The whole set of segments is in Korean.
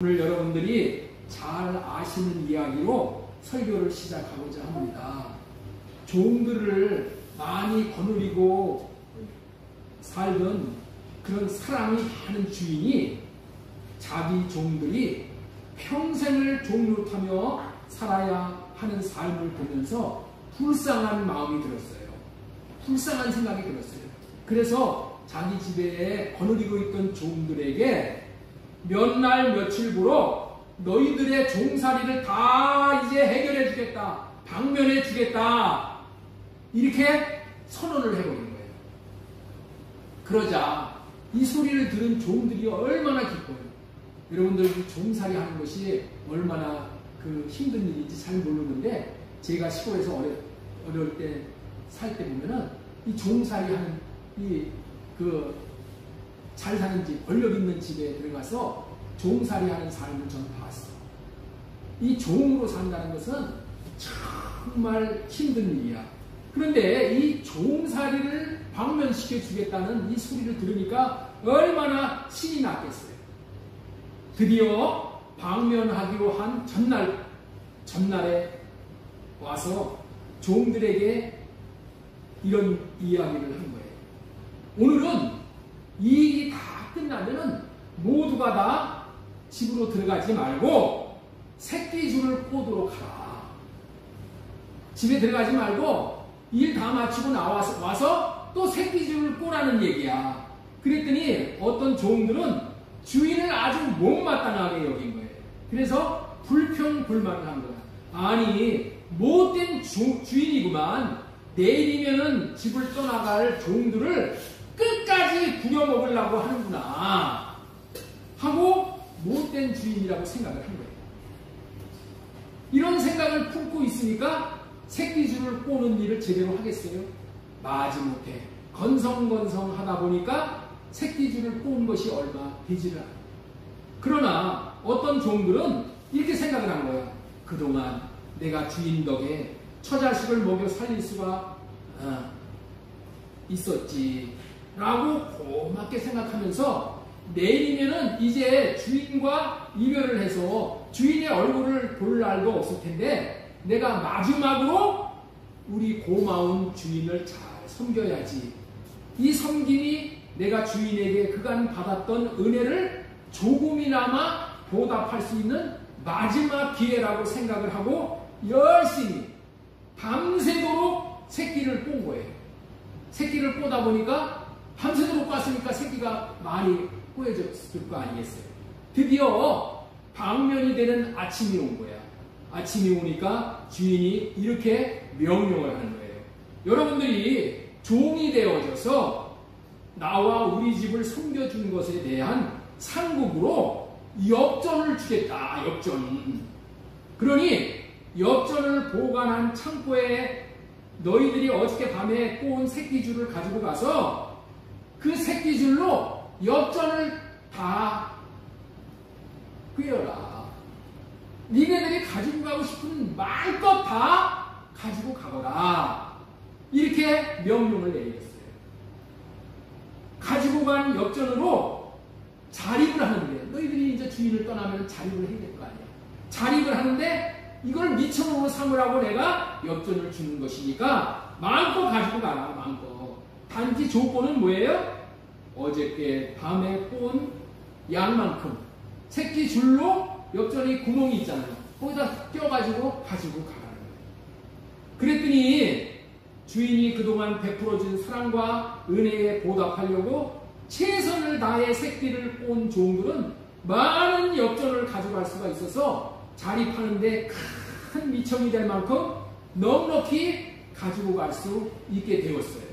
오늘 여러분들이 잘 아시는 이야기로 설교를 시작하고자 합니다. 종들을 많이 거느리고 살던 그런 사랑이 많은 주인이 자기 종들이 평생을 종노릇하며 살아야 하는 삶을 보면서 불쌍한 마음이 들었어요. 불쌍한 생각이 들었어요. 그래서 자기 집에 거느리고 있던 종들에게 몇 날 며칠부로 너희들의 종살이를 다 이제 해결해 주겠다, 방면해 주겠다, 이렇게 선언을 해버린 거예요. 그러자 이 소리를 들은 종들이 얼마나 기뻐요. 여러분들 종살이 하는 것이 얼마나 힘든 일인지 잘 모르는데, 제가 시골에서 어릴 때 살 때 보면은 이 종살이 하는 잘 사는 집, 권력 있는 집에 들어가서 종살이 하는 삶을 저는 봤어. 이 종으로 산다는 것은 정말 힘든 일이야. 그런데 이 종살이를 방면시켜 주겠다는 이 소리를 들으니까 얼마나 신이 났겠어요. 드디어 방면하기로 한 전날에 와서 종들에게 이런 이야기를 한 거예요. 오늘은 이 일이 다 끝나면은 모두가 다 집으로 들어가지 말고 새끼줄을 꼬도록 하라. 집에 들어가지 말고 일 다 마치고 와서 또 새끼줄을 꼬라는 얘기야. 그랬더니 어떤 종들은 주인을 아주 못마땅하게 여긴 거예요. 그래서 불평불만을 한 거야. 아니, 못된 주인이구만. 내일이면은 집을 떠나갈 종들을 끝까지 부려먹으려고 하는구나 하고 못된 주인이라고 생각을 한 거예요. 이런 생각을 품고 있으니까 새끼줄을 꼬는 일을 제대로 하겠어요? 마지못해 건성건성 하다 보니까 새끼줄을 꼬은 것이 얼마 되지를 않아요. 그러나 어떤 종들은 이렇게 생각을 한 거야. 그동안 내가 주인 덕에 처자식을 먹여 살릴 수가 있었지 라고 고맙게 생각하면서 내일이면은 이제 주인과 이별을 해서 주인의 얼굴을 볼 날도 없을 텐데 내가 마지막으로 우리 고마운 주인을 잘 섬겨야지. 이 섬김이 내가 주인에게 그간 받았던 은혜를 조금이나마 보답할 수 있는 마지막 기회라고 생각을 하고 열심히 밤새도록 새끼를 꼰 거예요. 새끼를 꼬다 보니까 밤새도록 꽈으니까 새끼가 많이 꼬여졌을 거 아니겠어요. 드디어 방면이 되는 아침이 온 거야. 아침이 오니까 주인이 이렇게 명령을 하는 거예요. 여러분들이 종이 되어져서 나와 우리 집을 섬겨준 것에 대한 상급으로 엽전을 주겠다. 엽전. 그러니 엽전을 보관한 창고에 너희들이 어저께 밤에 꼬은 새끼줄을 가지고 가서 그 새끼줄로 엽전을 다 꿰어라. 니네들이 가지고 가고 싶은 마음껏 다 가지고 가거라. 이렇게 명령을 내리겠어요. 가지고 간 엽전으로 자립을 하는데, 너희들이 이제 주인을 떠나면 자립을 해야 될 거 아니야. 자립을 하는데 이걸 미천으로 삼으라고 내가 엽전을 주는 것이니까 마음껏 가지고 가라. 마음껏. 단지 조건은 뭐예요? 어저께 밤에 꼬은 양만큼 새끼 줄로 엽전에 구멍이 있잖아요. 거기다 껴가지고 가지고 가라는 거예요. 그랬더니 주인이 그동안 베풀어준 사랑과 은혜에 보답하려고 최선을 다해 새끼를 꼬은 종들은 많은 엽전을 가져갈 수가 있어서 자립하는데 큰 미천이 될 만큼 넉넉히 가지고 갈 수 있게 되었어요.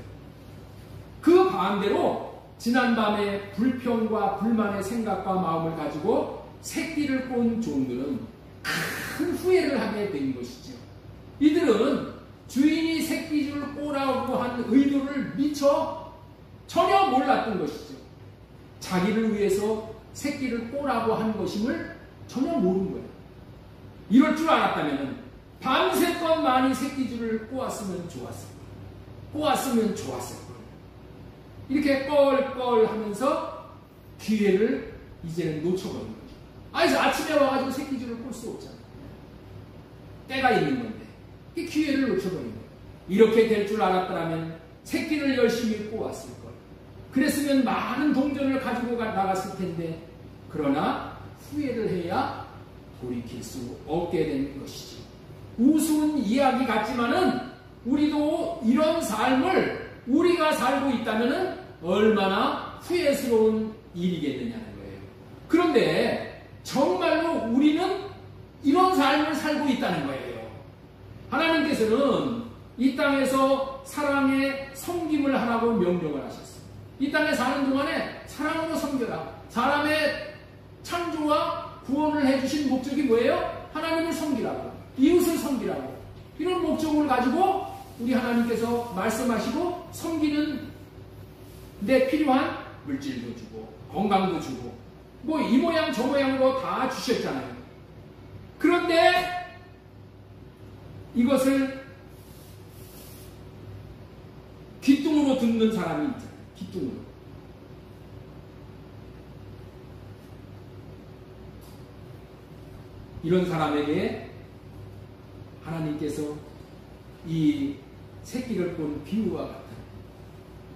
그 반대로 지난밤에 불평과 불만의 생각과 마음을 가지고 새끼를 꼰 종들은 큰 후회를 하게 된 것이죠. 이들은 주인이 새끼줄을 꼬라고 한 의도를 미처 전혀 몰랐던 것이죠. 자기를 위해서 새끼를 꼬라고 한 것임을 전혀 모른 거예요. 이럴 줄 알았다면 밤새껏 많이 새끼줄을 꼬았으면 좋았을 거예요. 이렇게 껄껄 하면서 기회를 이제는 놓쳐버린 거죠. 아니, 아침에 와가지고 새끼줄을 꼴 수 없잖아. 때가 있는 건데. 이 기회를 놓쳐버린 거예요. 이렇게 될 줄 알았더라면 새끼를 열심히 꼬았을 걸. 그랬으면 많은 동전을 가지고 나갔을 텐데, 그러나 후회를 해야 돌이킬 수 없게 된 것이지. 우스운 이야기 같지만은 우리도 이런 삶을 우리가 살고 있다면은 얼마나 후회스러운 일이겠느냐는 거예요. 그런데 정말로 우리는 이런 삶을 살고 있다는 거예요. 하나님께서는 이 땅에서 사랑의 섬김을 하라고 명령을 하셨어요. 이 땅에 사는 동안에 사랑으로 섬겨라. 사람의 창조와 구원을 해주신 목적이 뭐예요? 하나님을 섬기라고, 이웃을 섬기라고. 이런 목적을 가지고 우리 하나님께서 말씀하시고 섬기는 데 필요한 물질도 주고 건강도 주고 뭐 이 모양 저 모양으로 다 주셨잖아요. 그런데 이것을 귀뚱으로 듣는 사람이 있잖아요. 귀뚱으로. 이런 사람에게 하나님께서 이 새끼를 본 비유와 같은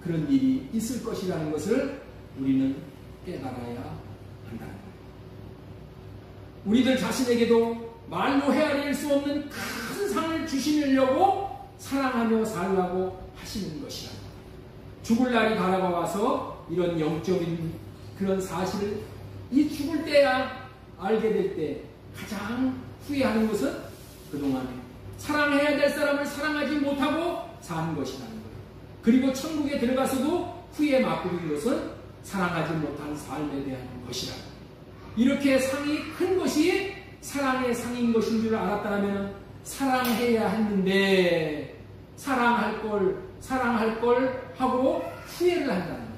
그런 일이 있을 것이라는 것을 우리는 깨달아야 한다는 거예요. 우리들 자신에게도 말로 헤아릴 수 없는 큰 상을 주시려고 사랑하며 살라고 하시는 것이라. 죽을 날이 다가와서 이런 영적인 그런 사실을 이 죽을 때야 알게 될 때 가장 후회하는 것은 그동안에 사랑해야 될 사람을 사랑하지 못하고 산 것이라는 거예요. 그리고 천국에 들어가서도 후회 맛보는 것은 사랑하지 못한 삶에 대한 것이라. 이렇게 상이 큰 것이 사랑의 상인 것인 줄 알았다면 사랑해야 했는데 사랑할 걸 하고 후회를 한다는 거예요.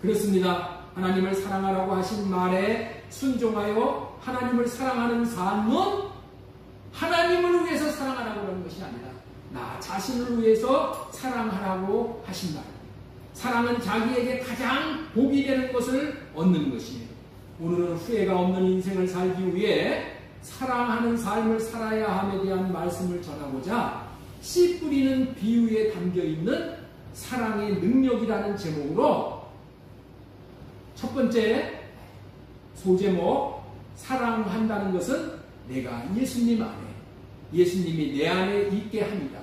그렇습니다. 하나님을 사랑하라고 하신 말에 순종하여 하나님을 사랑하는 삶은 하나님을 위해서 사랑하라고 하는 것이 아니라 나 자신을 위해서 사랑하라고 하신 말. 사랑은 자기에게 가장 복이 되는 것을 얻는 것이에요. 오늘은 후회가 없는 인생을 살기 위해 사랑하는 삶을 살아야 함에 대한 말씀을 전하고자 씨 뿌리는 비유에 담겨있는 사랑의 능력이라는 제목으로 첫 번째 소제목, 사랑한다는 것은 내가 예수님 안에, 예수님이 내 안에 있게 합니다.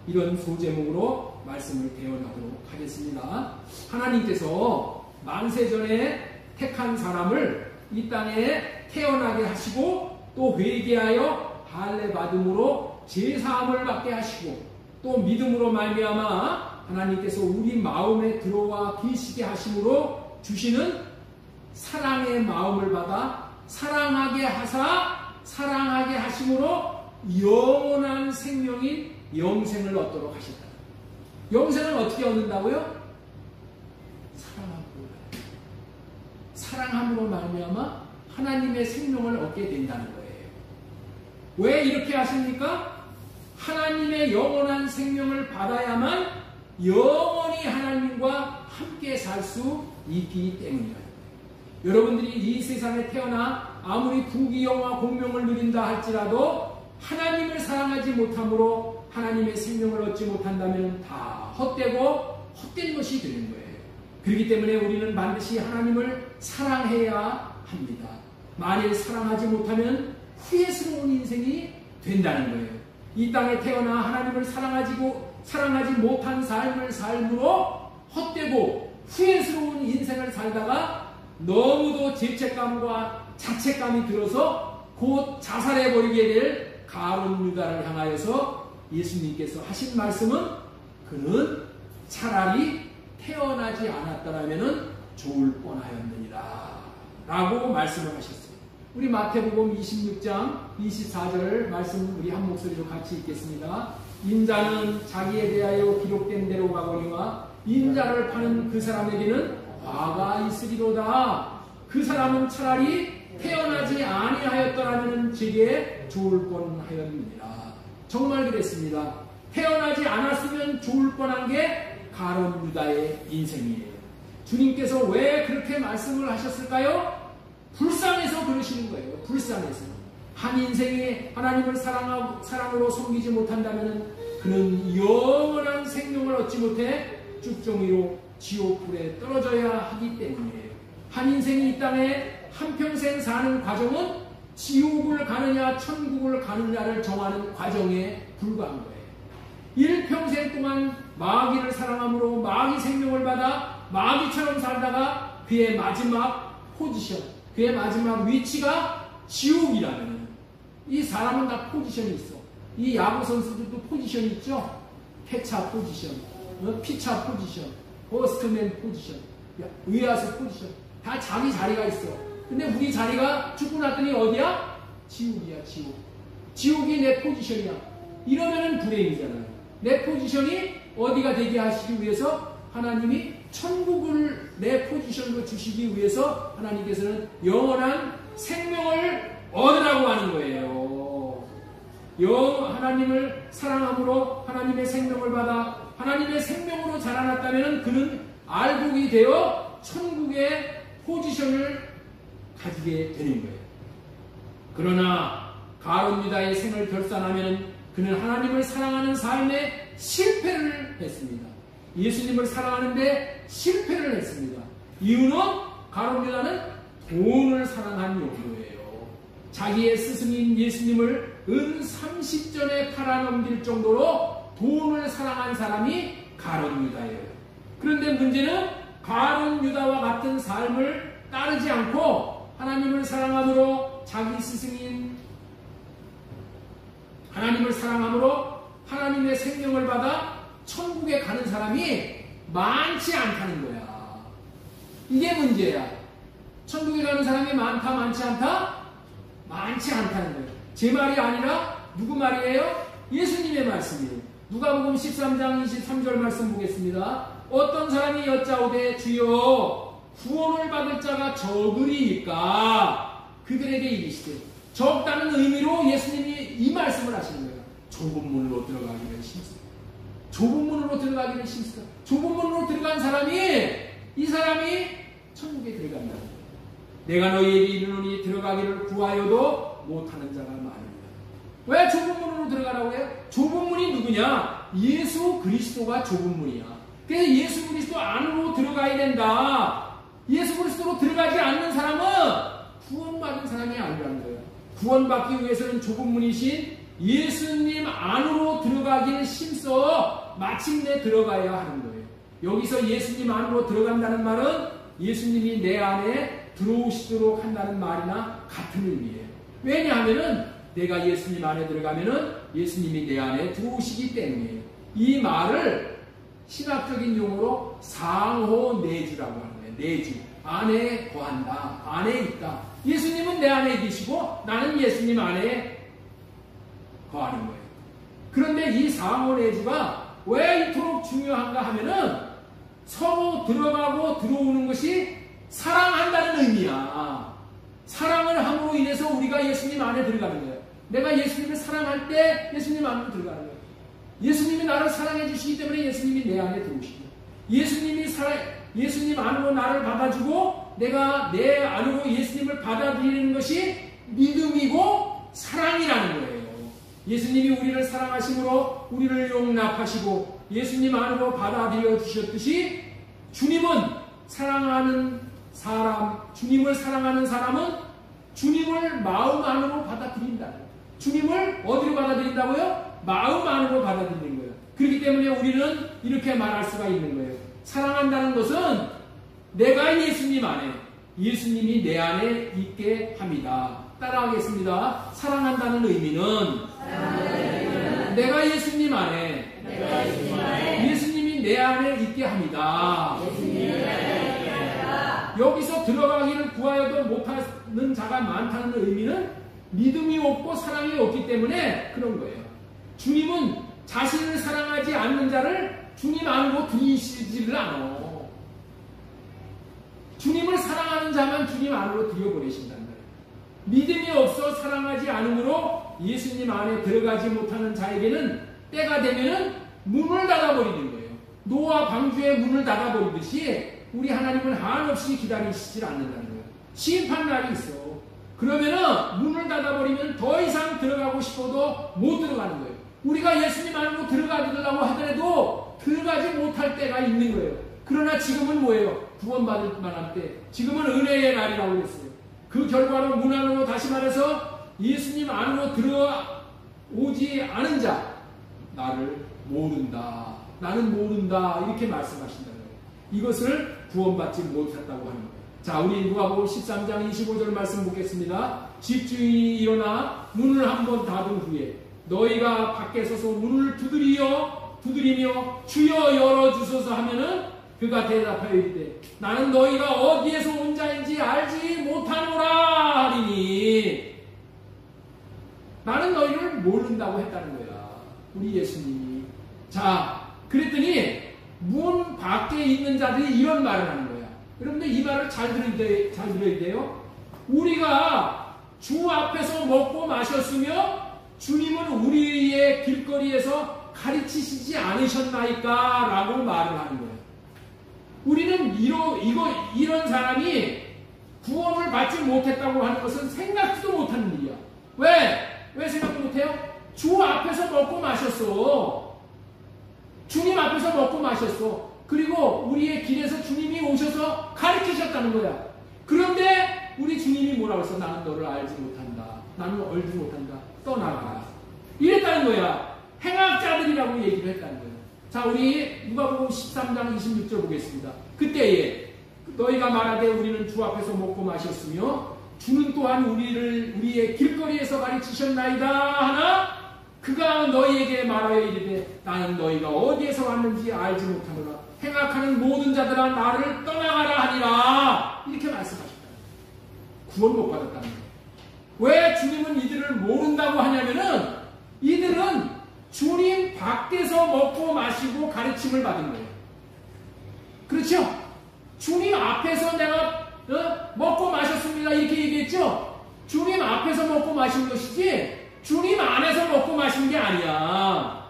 이런 소제목으로 말씀을 배워나가도록 하겠습니다. 하나님께서 만세전에 택한 사람을 이 땅에 태어나게 하시고 또 회개하여 할례 받음으로 제사함을 받게 하시고 또 믿음으로 말미암아 하나님께서 우리 마음에 들어와 계시게 하심으로 주시는 사랑의 마음을 받아 사랑하게 하사 사랑하게 하심으로 영원한 생명인 영생을 얻도록 하셨다. 영생을 어떻게 얻는다고요? 사랑함으로 말미암아 하나님의 생명을 얻게 된다는 거예요. 왜 이렇게 하십니까? 하나님의 영원한 생명을 받아야만 영원히 하나님과 함께 살 수 있기 때문이에요. 여러분들이 이 세상에 태어나 아무리 부귀영화 공명을 누린다 할지라도 하나님을 사랑하지 못함으로 하나님의 생명을 얻지 못한다면 다 헛되고 헛된 것이 되는 거예요. 그렇기 때문에 우리는 반드시 하나님을 사랑해야 합니다. 만일 사랑하지 못하면 후회스러운 인생이 된다는 거예요. 이 땅에 태어나 하나님을 사랑하지 못한 삶을 삶으로 헛되고 후회스러운 인생을 살다가 너무도 죄책감과 자책감이 들어서 곧 자살해버리게 될 가룟 유다를 향하여서 예수님께서 하신 말씀은 그는 차라리 태어나지 않았더라면 좋을 뻔하였느니라 라고 말씀을 하셨어요. 우리 마태복음 26장 24절 말씀 우리 한 목소리로 같이 읽겠습니다. 인자는 자기에 대하여 기록된 대로 가거니와 인자를 파는 그 사람에게는 화가 있으리로다. 그 사람은 차라리 태어나지 아니하였더라면 제게 좋을 뻔하였느니라. 정말 그랬습니다. 태어나지 않았으면 좋을 뻔한 게 가룟 유다의 인생이에요. 주님께서 왜 그렇게 말씀을 하셨을까요? 불쌍해서 그러시는 거예요. 불쌍해서. 한 인생에 하나님을 사랑으로 섬기지 못한다면 그는 영원한 생명을 얻지 못해 쭉정이로 지옥불에 떨어져야 하기 때문이에요. 한 인생이 이 땅에 한평생 사는 과정은 지옥을 가느냐 천국을 가느냐를 정하는 과정에 불과한 거예요. 일평생 동안 마귀를 사랑함으로 마귀 생명을 받아 마귀처럼 살다가 그의 마지막 포지션, 그의 마지막 위치가 지옥이라면 이 사람은 다 포지션이 있어. 이 야구 선수들도 포지션이 있죠. 캐차 포지션, 피차 포지션, 버스트맨 포지션, 의야수 포지션, 다 자기 자리가 있어. 근데 우리 자리가 죽고 났더니 어디야? 지옥이야, 지옥. 지옥이 내 포지션이야. 이러면은 불행이잖아요. 내 포지션이 어디가 되게 하시기 위해서 하나님이 천국을 내 포지션으로 주시기 위해서 하나님께서는 영원한 생명을 얻으라고 하는 거예요. 하나님을 사랑함으로 하나님의 생명을 받아 하나님의 생명으로 자라났다면 그는 알곡이 되어 천국의 포지션을 가지게 되는 거예요. 그러나 가룟 유다의 생을 결산하면 그는 하나님을 사랑하는 삶에 실패를 했습니다. 예수님을 사랑하는데 실패를 했습니다. 이유는 가룟 유다는 돈을 사랑한 용도예요. 자기의 스승인 예수님을 은 30전에 팔아넘길 정도로 돈을 사랑한 사람이 가룟 유다예요. 그런데 문제는 가룟 유다와 같은 삶을 따르지 않고 하나님을 사랑함으로 자기 스승인 하나님을 사랑함으로 하나님의 생명을 받아 천국에 가는 사람이 많지 않다는 거야. 이게 문제야. 천국에 가는 사람이 많다, 많지 않다? 많지 않다는 거예요. 제 말이 아니라 누구 말이에요? 예수님의 말씀이에요. 누가복음 13장 23절 말씀 보겠습니다. 어떤 사람이 여짜오되 주여 구원을 받을 자가 적으리이까 그들에게 이르시되, 적다는 의미로 예수님이 이 말씀을 하시는 거예요. 좁은 문으로 들어가기를 힘쓰다. 좁은 문으로 들어가기를 힘쓰다. 좁은 문으로 들어간 사람이, 이 사람이 천국에 들어간다. 내가 너희에게 이르노니 들어가기를 구하여도 못하는 자가 많으리라. 왜 좁은 문으로 들어가라고 해요? 좁은 문이 누구냐? 예수 그리스도가 좁은 문이야. 그래서 예수 그리스도 안으로 들어가야 된다. 예수 그리스도로 들어가지 않는 사람은 구원받은 사람이 아니라는 거예요. 구원받기 위해서는 좁은 문이신 예수님 안으로 들어가기를 힘써 마침내 들어가야 하는 거예요. 여기서 예수님 안으로 들어간다는 말은 예수님이 내 안에 들어오시도록 한다는 말이나 같은 의미예요. 왜냐하면은 내가 예수님 안에 들어가면은 예수님이 내 안에 들어오시기 때문이에요. 이 말을 신학적인 용어로 상호내주라고 하는 거예요. 내주. 안에 거한다. 안에 있다. 예수님은 내 안에 계시고 나는 예수님 안에 거하는 거예요. 그런데 이 상호내주가 왜 이토록 중요한가 하면은 서로 들어가고 들어오는 것이 사랑한다는 의미야. 사랑을 함으로 인해서 우리가 예수님 안에 들어가는 거예요. 내가 예수님을 사랑할 때 예수님 안으로 들어가는 거예요. 예수님이 나를 사랑해 주시기 때문에 예수님이 내 안에 들어오시고, 예수님 안으로 나를 받아주고 내가 내 안으로 예수님을 받아들이는 것이 믿음이고 사랑이라는 거예요. 예수님이 우리를 사랑하심으로 우리를 용납하시고 예수님 안으로 받아들여 주셨듯이 주님은 사랑하는 사람, 주님을 사랑하는 사람은 주님을 마음 안으로 받아들인다. 주님을 어디로 받아들인다고요? 마음 안으로 받아들이는 거예요. 그렇기 때문에 우리는 이렇게 말할 수가 있는 거예요. 사랑한다는 것은 내가 예수님 안에, 예수님이 내 안에 있게 합니다. 따라하겠습니다. 사랑한다는 의미는 내가 예수님 안에, 예수님이 내 안에 있게 합니다. 여기서 들어가기를 구하여도 못하는 자가 많다는 의미는 믿음이 없고 사랑이 없기 때문에 그런 거예요. 주님은 자신을 사랑하지 않는 자를 주님 안으로 들이시지를 않아. 주님을 사랑하는 자만 주님 안으로 들여보내신단 말이에요. 믿음이 없어 사랑하지 않으므로 예수님 안에 들어가지 못하는 자에게는 때가 되면은 문을 닫아버리는 거예요. 노아 방주에 문을 닫아버리듯이 우리 하나님은 한없이 기다리시질 않는다는 거예요. 심판날이 있어. 그러면은 문을 닫아버리면 더 이상 들어가고 싶어도 못 들어가는 거예요. 우리가 예수님 안으로 들어가려고 하더라도 들어가지 못할 때가 있는 거예요. 그러나 지금은 뭐예요? 구원받을 만한 때. 지금은 은혜의 날이라고 그랬어요. 그 결과로 문 안으로 다시 말해서 예수님 안으로 들어오지 않은 자, 나를 모른다. 나는 모른다. 이렇게 말씀하신다는 거예요. 이것을 구원받지 못했다고 하는 거예요. 자, 우리 누가복음 13장 25절 말씀 보겠습니다. 집주인이 일어나 문을 한번 닫은 후에 너희가 밖에 서서 문을 두드리며 주여 열어주소서 하면은 그가 대답하여 이르되 나는 너희가 어디에서 온 자인지 알지 못하노라 하리니. 나는 너희를 모른다고 했다는 거야, 우리 예수님이. 자, 그랬더니 문 밖에 있는 자들이 이런 말을 하는 거야. 여러분들 이 말을 잘 들어야 돼요. 우리가 주 앞에서 먹고 마셨으며 주님은 우리의 길거리에서 가르치시지 않으셨나이까? 라고 말을 하는 거예요. 우리는 이런 사람이 구원을 받지 못했다고 하는 것은 생각지도 못하는 일이야. 왜 생각도 못해요? 주 앞에서 먹고 마셨어. 주님 앞에서 먹고 마셨어. 그리고 우리의 길에서 주님이 오셔서 가르치셨다는 거야. 그런데 우리 주님이 뭐라고 했어? 나는 너를 알지 못한다. 나는 알지 못한다. 떠나가라. 이랬다는 거야. 행악자들이라고 얘기를 했다는 거야. 자, 우리 누가복음 13장 26절 보겠습니다. 그때에 너희가 말하되 우리는 주 앞에서 먹고 마셨으며 주는 또한 우리의 길거리에서 가르치셨나이다 하나 그가 너희에게 말하여 이르되 나는 너희가 어디에서 왔는지 알지 못하노라. 행악하는 모든 자들아 나를 떠나가라 하니라. 이렇게 말씀하셨다. 구원 못 받았다는 거예요. 왜 주님은 이들을 모른다고 하냐면은 이들은 주님 밖에서 먹고 마시고 가르침을 받은 거예요. 그렇죠? 주님 앞에서 내가 먹고 마셨습니다 이렇게 얘기했죠? 주님 앞에서 먹고 마신 것이지 주님 안에서 먹고 마신 게 아니야.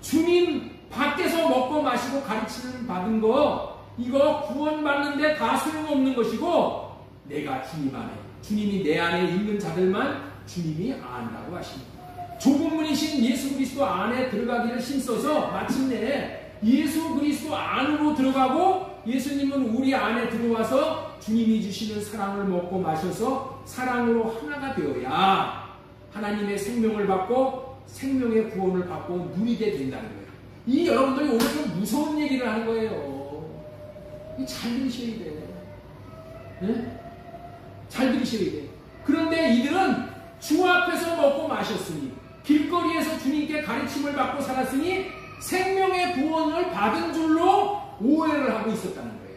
주님 밖에서 먹고 마시고 가르침을 받은 거 이거 구원받는데 다 소용없는 것이고 내가 주님 안에, 주님이 내 안에 있는 자들만 주님이 안다고 하십니다. 좁은 문이신 예수 그리스도 안에 들어가기를 힘써서 마침내 예수 그리스도 안으로 들어가고 예수님은 우리 안에 들어와서 주님이 주시는 사랑을 먹고 마셔서 사랑으로 하나가 되어야 하나님의 생명을 받고 생명의 구원을 받고 누리게 된다는 거예요. 이 여러분들이 오늘 좀 무서운 얘기를 하는 거예요. 잘 들으셔야 돼. 네? 잘 들으셔야 돼. 그런데 이들은 주 앞에서 먹고 마셨으니 길거리에서 주님께 가르침을 받고 살았으니 생명의 구원을 받은 줄로 오해를 하고 있었다는 거예요.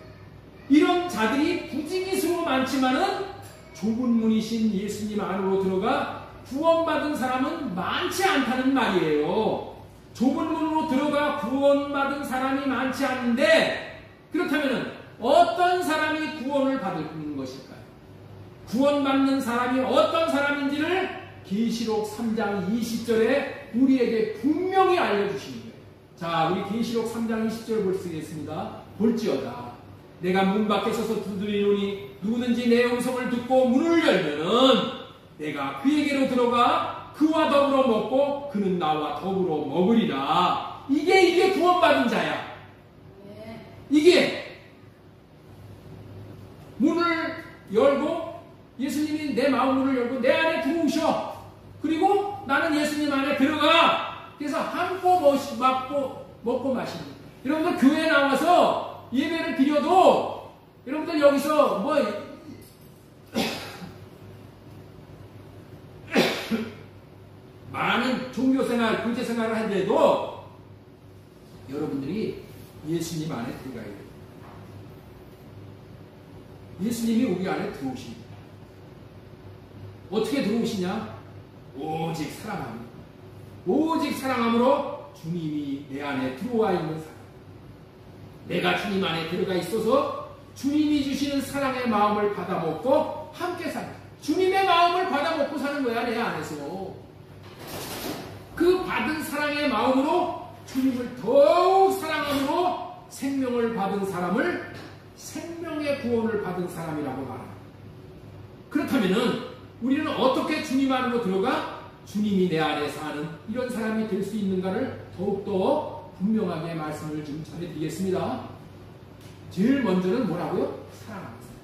이런 자들이 부지기수로 많지만은 좁은 문이신 예수님 안으로 들어가 구원받은 사람은 많지 않다는 말이에요. 좁은 문으로 들어가 구원받은 사람이 많지 않은데 그렇다면 어떤 사람이 구원을 받을 것일까요? 구원받는 사람이 어떤 사람인지를 계시록 3장 20절에 우리에게 분명히 알려주시는 거예요. 자, 우리 계시록 3장 20절 보시겠습니다. 볼지어다 내가 문 밖에 서서 두드리노니 누구든지 내 음성을 듣고 문을 열면은 내가 그에게로 들어가 그와 더불어 먹고 그는 나와 더불어 먹으리라. 이게 구원받은 자야. 이게 문을 열고 예수님이 내 마음문을 열고 내 안에 들어오셔. 그리고 나는 예수님 안에 들어가. 그래서 함고 먹고 마시는. 여러분들 교회에 나와서 예배를 드려도 여러분들 여기서 뭐 많은 종교생활, 군제생활을 한데도 여러분들이 예수님 안에 들어가야 돼요. 예수님이 우리 안에 들어오십니다. 어떻게 들어오시냐? 오직 사랑합니다. 오직 사랑함으로 주님이 내 안에 들어와 있는 사람. 내가 주님 안에 들어가 있어서 주님이 주시는 사랑의 마음을 받아먹고 함께 사는 주님의 마음을 받아먹고 사는 거야. 내 안에서 그 받은 사랑의 마음으로 주님을 더욱 사랑함으로 생명을 받은 사람을 생명의 구원을 받은 사람이라고 말합니다. 그렇다면은 우리는 어떻게 주님 안으로 들어가 주님이 내 안에 사는 이런 사람이 될 수 있는가를 더욱더 분명하게 말씀을 좀 전해드리겠습니다. 제일 먼저는 뭐라고요? 사랑하는 사람.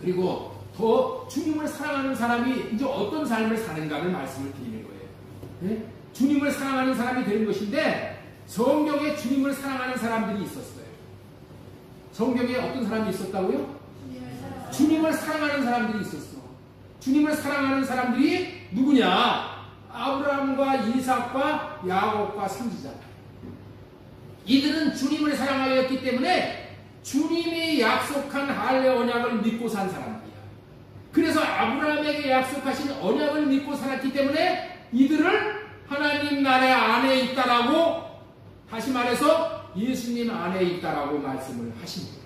그리고 더 주님을 사랑하는 사람이 이제 어떤 삶을 사는가를 말씀을 드리는 거예요. 네? 주님을 사랑하는 사람이 되는 것인데 성경에 주님을 사랑하는 사람들이 있었어요. 성경에 어떤 사람이 있었다고요? 주님을 사랑하는 사람들이 있었어. 주님을 사랑하는 사람들이 누구냐? 아브라함과 이삭과 야곱과 선지자. 이들은 주님을 사랑하였기 때문에 주님이 약속한 할례 언약을 믿고 산 사람들이야. 그래서 아브라함에게 약속하신 언약을 믿고 살았기 때문에 이들을 하나님 나라 안에 있다라고, 다시 말해서 예수님 안에 있다라고 말씀을 하신 겁니다.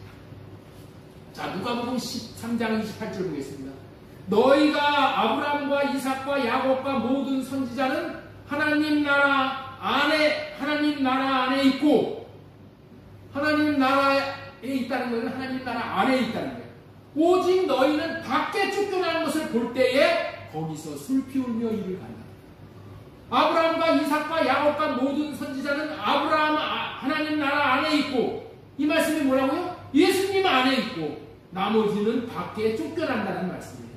자, 누가복음 13장 28절 보겠습니다. 너희가 아브라함과 이삭과 야곱과 모든 선지자는 하나님 나라 안에 있고, 하나님 나라에 있다는 것은 하나님 나라 안에 있다는 거예요. 오직 너희는 밖에 쫓겨나는 것을 볼 때에 거기서 슬피 울며 이를 간다. 아브라함과 이삭과 야곱과 모든 선지자는 하나님 나라 안에 있고, 이 말씀이 뭐라고요? 예수님 안에 있고 나머지는 밖에 쫓겨난다는 말씀이에요.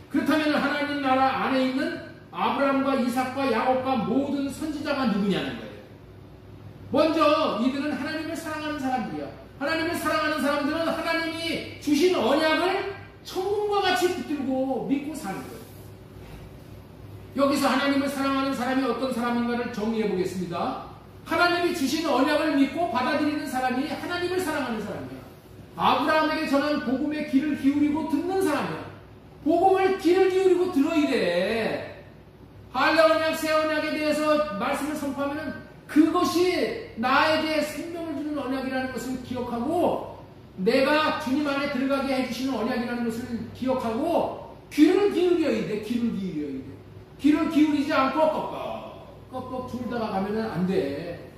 그렇다면 하나님 나라 안에 있는 아브라함과 이삭과 야곱과 모든 선지자가 누구냐는 거예요. 먼저 이들은 하나님을 사랑하는 사람들이야. 하나님을 사랑하는 사람들은 하나님이 주신 언약을 천국과 같이 붙들고 믿고 사는 거예요. 여기서 하나님을 사랑하는 사람이 어떤 사람인가를 정리해 보겠습니다. 하나님이 주신 언약을 믿고 받아들이는 사람이 하나님을 사랑하는 사람이야. 아브라함에게 전한 복음의 귀를 기울이고 듣는 사람이야. 복음을 귀를 기울이고 들어야 돼. 할례 언약, 새 언약에 대해서 말씀을 선포하면 그것이 나에게 생명을 주는 언약이라는 것을 기억하고, 내가 주님 안에 들어가게 해주시는 언약이라는 것을 기억하고 귀를 기울여야 돼. 귀를 기울여야 돼. 귀를 기울이지 않고 꺽꺽 졸다가 가면은 안 돼.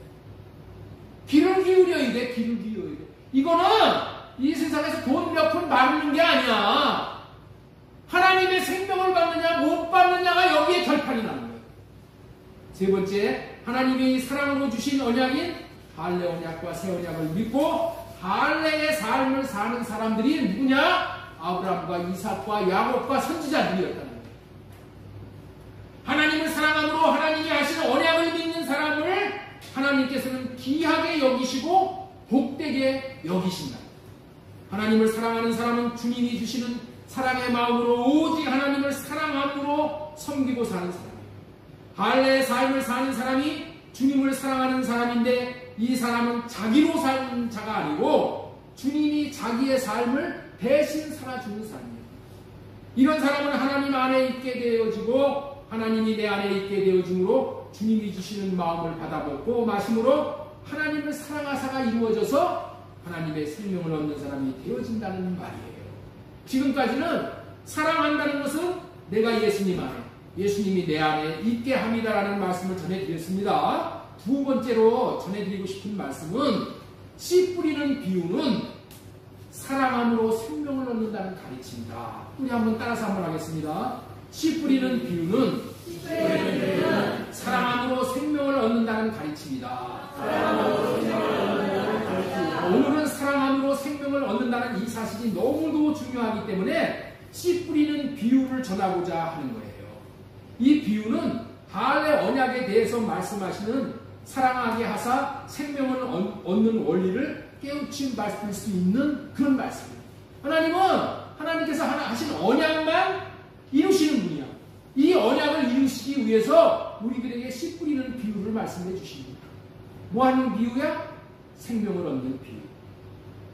귀를 기울여야 돼. 귀를 기울여야 돼. 이거는 이 세상에서 돈 몇 푼 마르는 게 아니야. 하나님의 생명을 받느냐 못 받느냐가 여기에 결판이 나는 거예요. 세 번째, 하나님이 사랑으로 주신 언약인 할례 언약과 새 언약을 믿고 할례의 삶을 사는 사람들이 누구냐? 아브라함과 이삭과 야곱과 선지자들이었다는 거예요. 하나님을 사랑함으로 하나님이 하신 언약을 믿는 사람을 하나님께서는 귀하게 여기시고 복되게 여기신다. 하나님을 사랑하는 사람은 주님이 주시는 사랑의 마음으로 오직 하나님을 사랑함으로 섬기고 사는 사람이에요. 할례의 삶을 사는 사람이 주님을 사랑하는 사람인데, 이 사람은 자기로 사는 자가 아니고 주님이 자기의 삶을 대신 살아주는 사람이에요. 이런 사람은 하나님 안에 있게 되어지고 하나님이 내 안에 있게 되어짐으로 주님이 주시는 마음을 받아먹고 마심으로 하나님을 사랑하사가 이루어져서 하나님의 생명을 얻는 사람이 되어진다는 말이에요. 지금까지는 사랑한다는 것은 내가 예수님 안에, 예수님이 내 안에 있게 합니다라는 말씀을 전해드렸습니다. 두 번째로 전해드리고 싶은 말씀은 씨 뿌리는 비유는 사랑함으로 생명을 얻는다는 가르침이다. 우리 한번 따라서 한번 하겠습니다. 씨 뿌리는 비유는 사랑함으로 생명을 얻는다는 가르침이다. 오늘은 사랑함으로 생명을 얻는다는 이 사실이 너무도 중요하기 때문에 씨 뿌리는 비유를 전하고자 하는 거예요. 이 비유는 할례 언약에 대해서 말씀하시는 사랑하게 하사 생명을 얻는 원리를 깨우친 말씀일 수 있는 그런 말씀이에요. 하나님은 하나님께서 하신 언약만 이루시는 분이야. 이 언약을 이루시기 위해서 우리들에게 씨 뿌리는 비유를 말씀해 주십니다. 뭐 하는 비유야? 생명을 얻는 비유.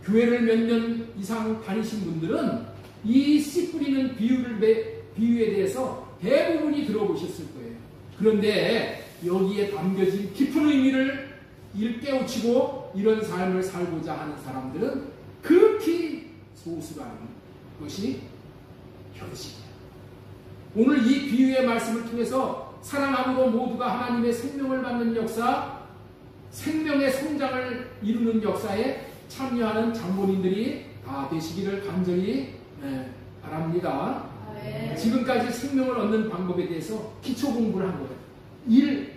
교회를 몇 년 이상 다니신 분들은 이 씨 뿌리는 비유에 대해서 대부분이 들어보셨을 거예요. 그런데 여기에 담겨진 깊은 의미를 일깨우치고 이런 삶을 살고자 하는 사람들은 극히 소수라는 것이 현실이에요. 오늘 이 비유의 말씀을 통해서 사랑함으로 모두가 하나님의 생명을 받는 역사, 생명의 성장을 이루는 역사에 참여하는 장본인들이 다 되시기를 간절히 바랍니다. 지금까지 생명을 얻는 방법에 대해서 기초 공부를 한 거예요.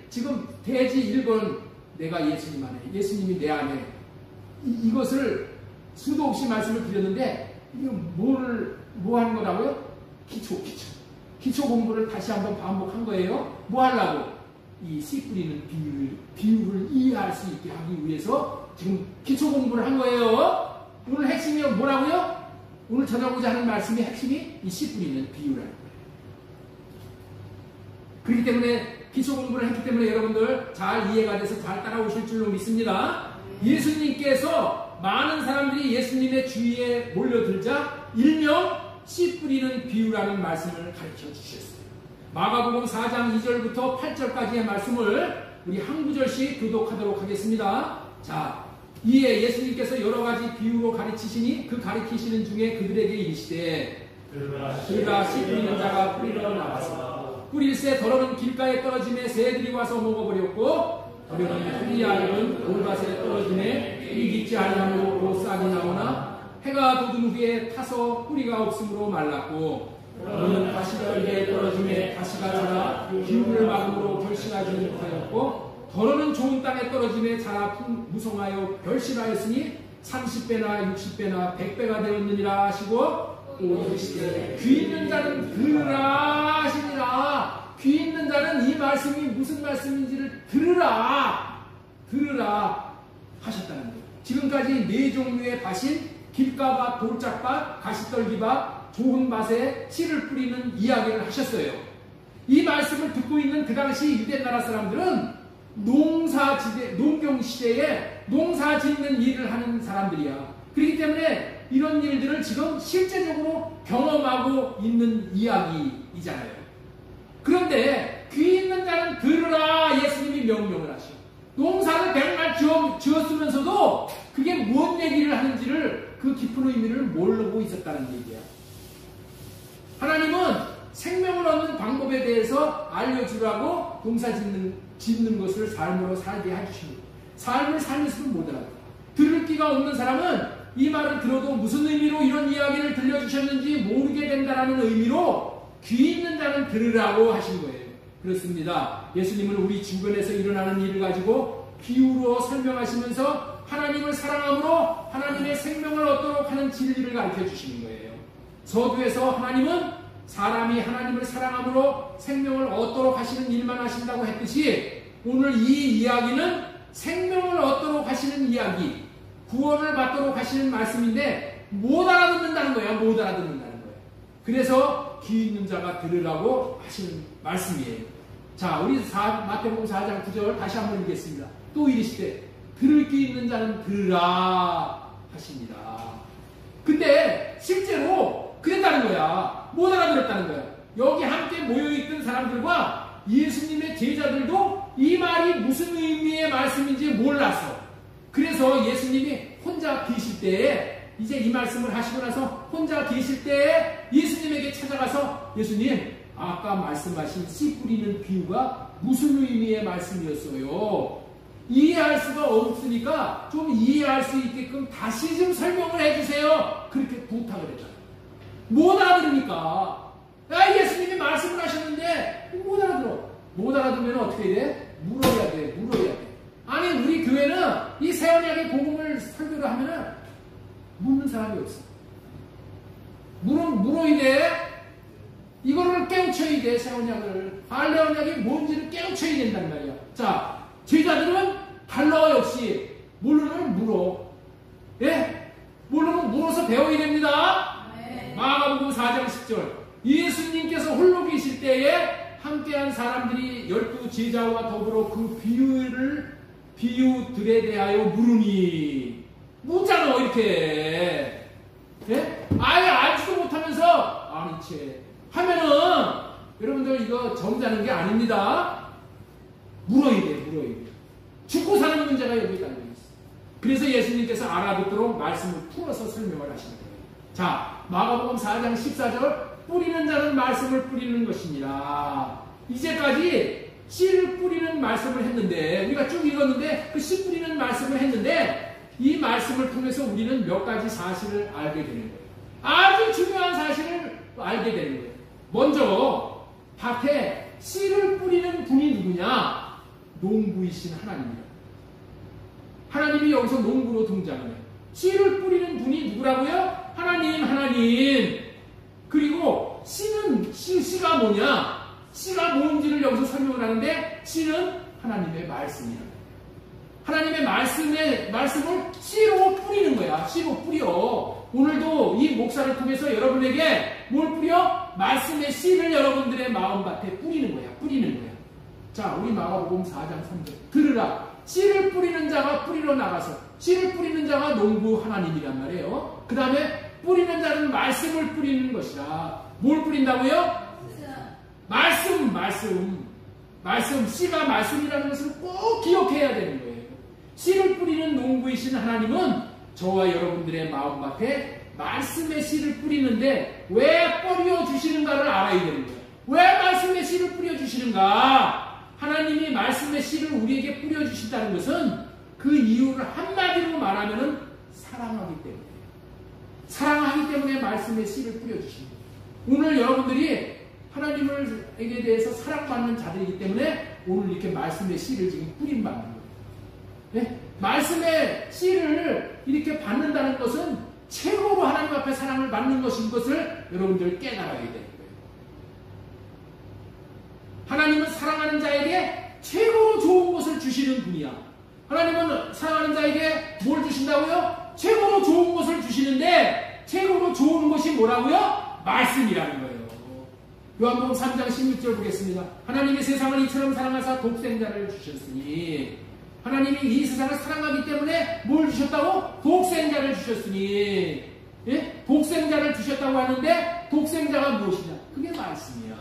지금 대지 1번 내가 예수님 안에, 예수님이 내 안에, 이것을 수도 없이 말씀을 드렸는데, 이거 뭐 하는 거라고요? 기초 공부를 다시 한번 반복한 거예요. 뭐 하려고? 이 씨 뿌리는 비유를 이해할 수 있게 하기 위해서 지금 기초 공부를 한 거예요. 오늘 핵심이 뭐라고요? 오늘 전하고자 하는 말씀의 핵심이 이 씨 뿌리는 비유라는 거예요. 그렇기 때문에 기초 공부를 했기 때문에 여러분들 잘 이해가 돼서 잘 따라오실 줄로 믿습니다. 예수님께서 많은 사람들이 예수님의 주위에 몰려들자 일명 씨 뿌리는 비유라는 말씀을 가르쳐 주셨어요. 마가복음 4장 2절부터 8절까지의 말씀을 우리 한 구절씩 교독하도록 하겠습니다. 자, 이에 예수님께서 여러 가지 비유로 가르치시니 그 가르치시는 중에 그들에게 이르시되 그가 씨 뿌리는 자가 뿌리러 나와서 뿌릴새 더러는 길가에 떨어짐에 새들이 와서 먹어버렸고 더러는 뿌리 아래는 돌밭에 떨어짐에 뿌리 깊지 아니함으로 싹이 나오나 해가 돋은 후에 타서 뿌리가 없으므로 말랐고 더러는 가시떨기에 떨어짐에 가시가 자라 기울을 막음으로 결실하지 못하였고 더러는 좋은 땅에 떨어짐에 자라 무성하여 결실하였으니 30배나 60배나 100배가 되었느니라 하시고 또 이르시되 귀 있는 자는 들으라 하시니라. 귀 있는 자는 이 말씀이 무슨 말씀인지를 들으라 하셨다는 거예요. 지금까지 네 종류의 밭인 길가밭, 돌짝밭, 가시떨기밭, 좋은 밭에 씨를 뿌리는 이야기를 하셨어요. 이 말씀을 듣고 있는 그 당시 유대 나라 사람들은 농경시대에 농사 짓는 일을 하는 사람들이야. 그렇기 때문에 이런 일들을 지금 실제적으로 경험하고 있는 이야기이잖아요. 그런데 귀 있는 자는 들으라 예수님이 명령을 하셔. 농사를 100날 지었으면서도 그게 무슨 얘기를 하는지를 그 깊은 의미를 모르고 있었다는 얘기야. 하나님은 생명을 얻는 방법에 대해서 알려주라고 농사 짓는 것을 삶으로 살게 해주시는 거예요. 삶을 살면서도 못 알아요. 들을 끼가 없는 사람은 이 말을 들어도 무슨 의미로 이런 이야기를 들려주셨는지 모르게 된다는 의미로 귀 있는 자는 들으라고 하신 거예요. 그렇습니다. 예수님은 우리 주변에서 일어나는 일을 가지고 비유로 설명하시면서 하나님을 사랑함으로 하나님의 생명을 얻도록 하는 진리를 가르쳐 주시는 거예요. 서두에서 하나님은 사람이 하나님을 사랑함으로 생명을 얻도록 하시는 일만 하신다고 했듯이 오늘 이 이야기는 생명을 얻도록 하시는 이야기, 구원을 받도록 하시는 말씀인데 못 알아듣는다는 거예요. 못 알아듣는다는 거예요. 그래서 귀 있는 자가 들으라고 하시는 말씀이에요. 자, 우리 마태복음 4장 9절 다시 한번 읽겠습니다. 또 이르시되 들을 귀 있는 자는 들으라 하십니다. 근데 실제로 그랬다는 거야. 못 알아들었다는 거야. 여기 함께 모여있던 사람들과 예수님의 제자들도 이 말이 무슨 의미의 말씀인지 몰랐어. 그래서 예수님이 혼자 계실 때에 이제 이 말씀을 하시고 나서 혼자 계실 때에 예수님에게 찾아가서 예수님, 아까 말씀하신 씨 뿌리는 비유가 무슨 의미의 말씀이었어요? 이해할 수가 없으니까 좀 이해할 수 있게끔 다시 좀 설명을 해주세요. 그렇게 부탁을 했잖아요. 못 알아들으니까. 예수님이 말씀을 하셨는데 못 알아들어. 못 알아들으면 어떻게 돼? 물어야 돼. 아니, 우리 교회는 이 새 언약의 복음을 설교를 하면은 묻는 사람이 없어. 물어야 돼. 이거를 깨우쳐야 돼. 새 언약을. 할례 언약이 뭔지를 깨우쳐야 된단 말이야. 자, 제자들은 달라. 역시 모르면 물어. 예? 모르면 물어서 배워야 됩니다. 마가복음 4장 10절. 예수님께서 홀로 계실 때에 함께한 사람들이 12 제자와 더불어 그 비유들에 대하여 물으니. 묻잖아, 이렇게. 예? 아예 알지도 못하면서, 아니, 하면은, 여러분들 이거 점잖은 게 아닙니다. 물어야 돼. 죽고 사는 문제가 여기 달려 있어. 그래서 예수님께서 알아듣도록 말씀을 풀어서 설명을 하시는 거예요. 자, 마가복음 4장 14절. 뿌리는 자는 말씀을 뿌리는 것이니라. 이제까지 씨를 뿌리는 말씀을 했는데, 우리가 쭉 읽었는데 그 씨 뿌리는 말씀을 했는데, 이 말씀을 통해서 우리는 몇 가지 사실을 알게 되는 거예요. 아주 중요한 사실을 알게 되는 거예요. 먼저 밭에 씨를 뿌리는 분이 누구냐? 농부이신 하나님이에요. 하나님이 여기서 농부로 등장해요. 씨를 뿌리는 분이 누구라고요? 하나님. 그리고 씨가 뭐냐? 씨가 뭔지를 여기서 설명을 하는데, 씨는 하나님의 말씀이에요. 하나님의 말씀을 씨로 뿌리는 거야. 씨로 뿌려. 오늘도 이 목사를 통해서 여러분에게 뭘 뿌려? 말씀의 씨를 여러분들의 마음밭에 뿌리는 거야. 자, 우리 마가복음 4장 3절. 들으라. 씨를 뿌리는 자가 뿌리러 나가서, 씨를 뿌리는 자가 농부 하나님이란 말이에요. 그 다음에 뿌리는 자는 말씀을 뿌리는 것이라. 뭘 뿌린다고요? 말씀. 씨가 말씀이라는 것을 꼭 기억해야 되는 거예요. 씨를 뿌리는 농부이신 하나님은 저와 여러분들의 마음밭에 말씀의 씨를 뿌리는데 왜 뿌려주시는가를 알아야 되는 거예요. 왜 말씀의 씨를 뿌려주시는가? 하나님이 말씀의 씨를 우리에게 뿌려주신다는 것은 그 이유를 한마디로 말하면 사랑하기 때문이에요. 사랑하기 때문에 말씀의 씨를 뿌려주십니다. 오늘 여러분들이 하나님에게 대해서 사랑받는 자들이기 때문에 오늘 이렇게 말씀의 씨를 지금 뿌림받는 거예요. 네? 말씀의 씨를 이렇게 받는다는 것은 최고로 하나님 앞에 사랑을 받는 것인 것을 여러분들 깨달아야 되는 거예요. 하나님은 사랑하는 자에게 최고로 좋은 것을 주시는 분이야. 하나님은 사랑하는 자에게 뭘 주신다고요? 최고로 좋은 것을 주시는데 최고로 좋은 것이 뭐라고요? 말씀이라는 거예요. 요한복음 3장 16절 보겠습니다. 하나님이 세상을 이처럼 사랑하사 독생자를 주셨으니, 하나님이 이 세상을 사랑하기 때문에 뭘 주셨다고? 독생자를 주셨으니. 예? 독생자를 주셨다고 하는데 독생자가 무엇이냐? 그게 말씀이야.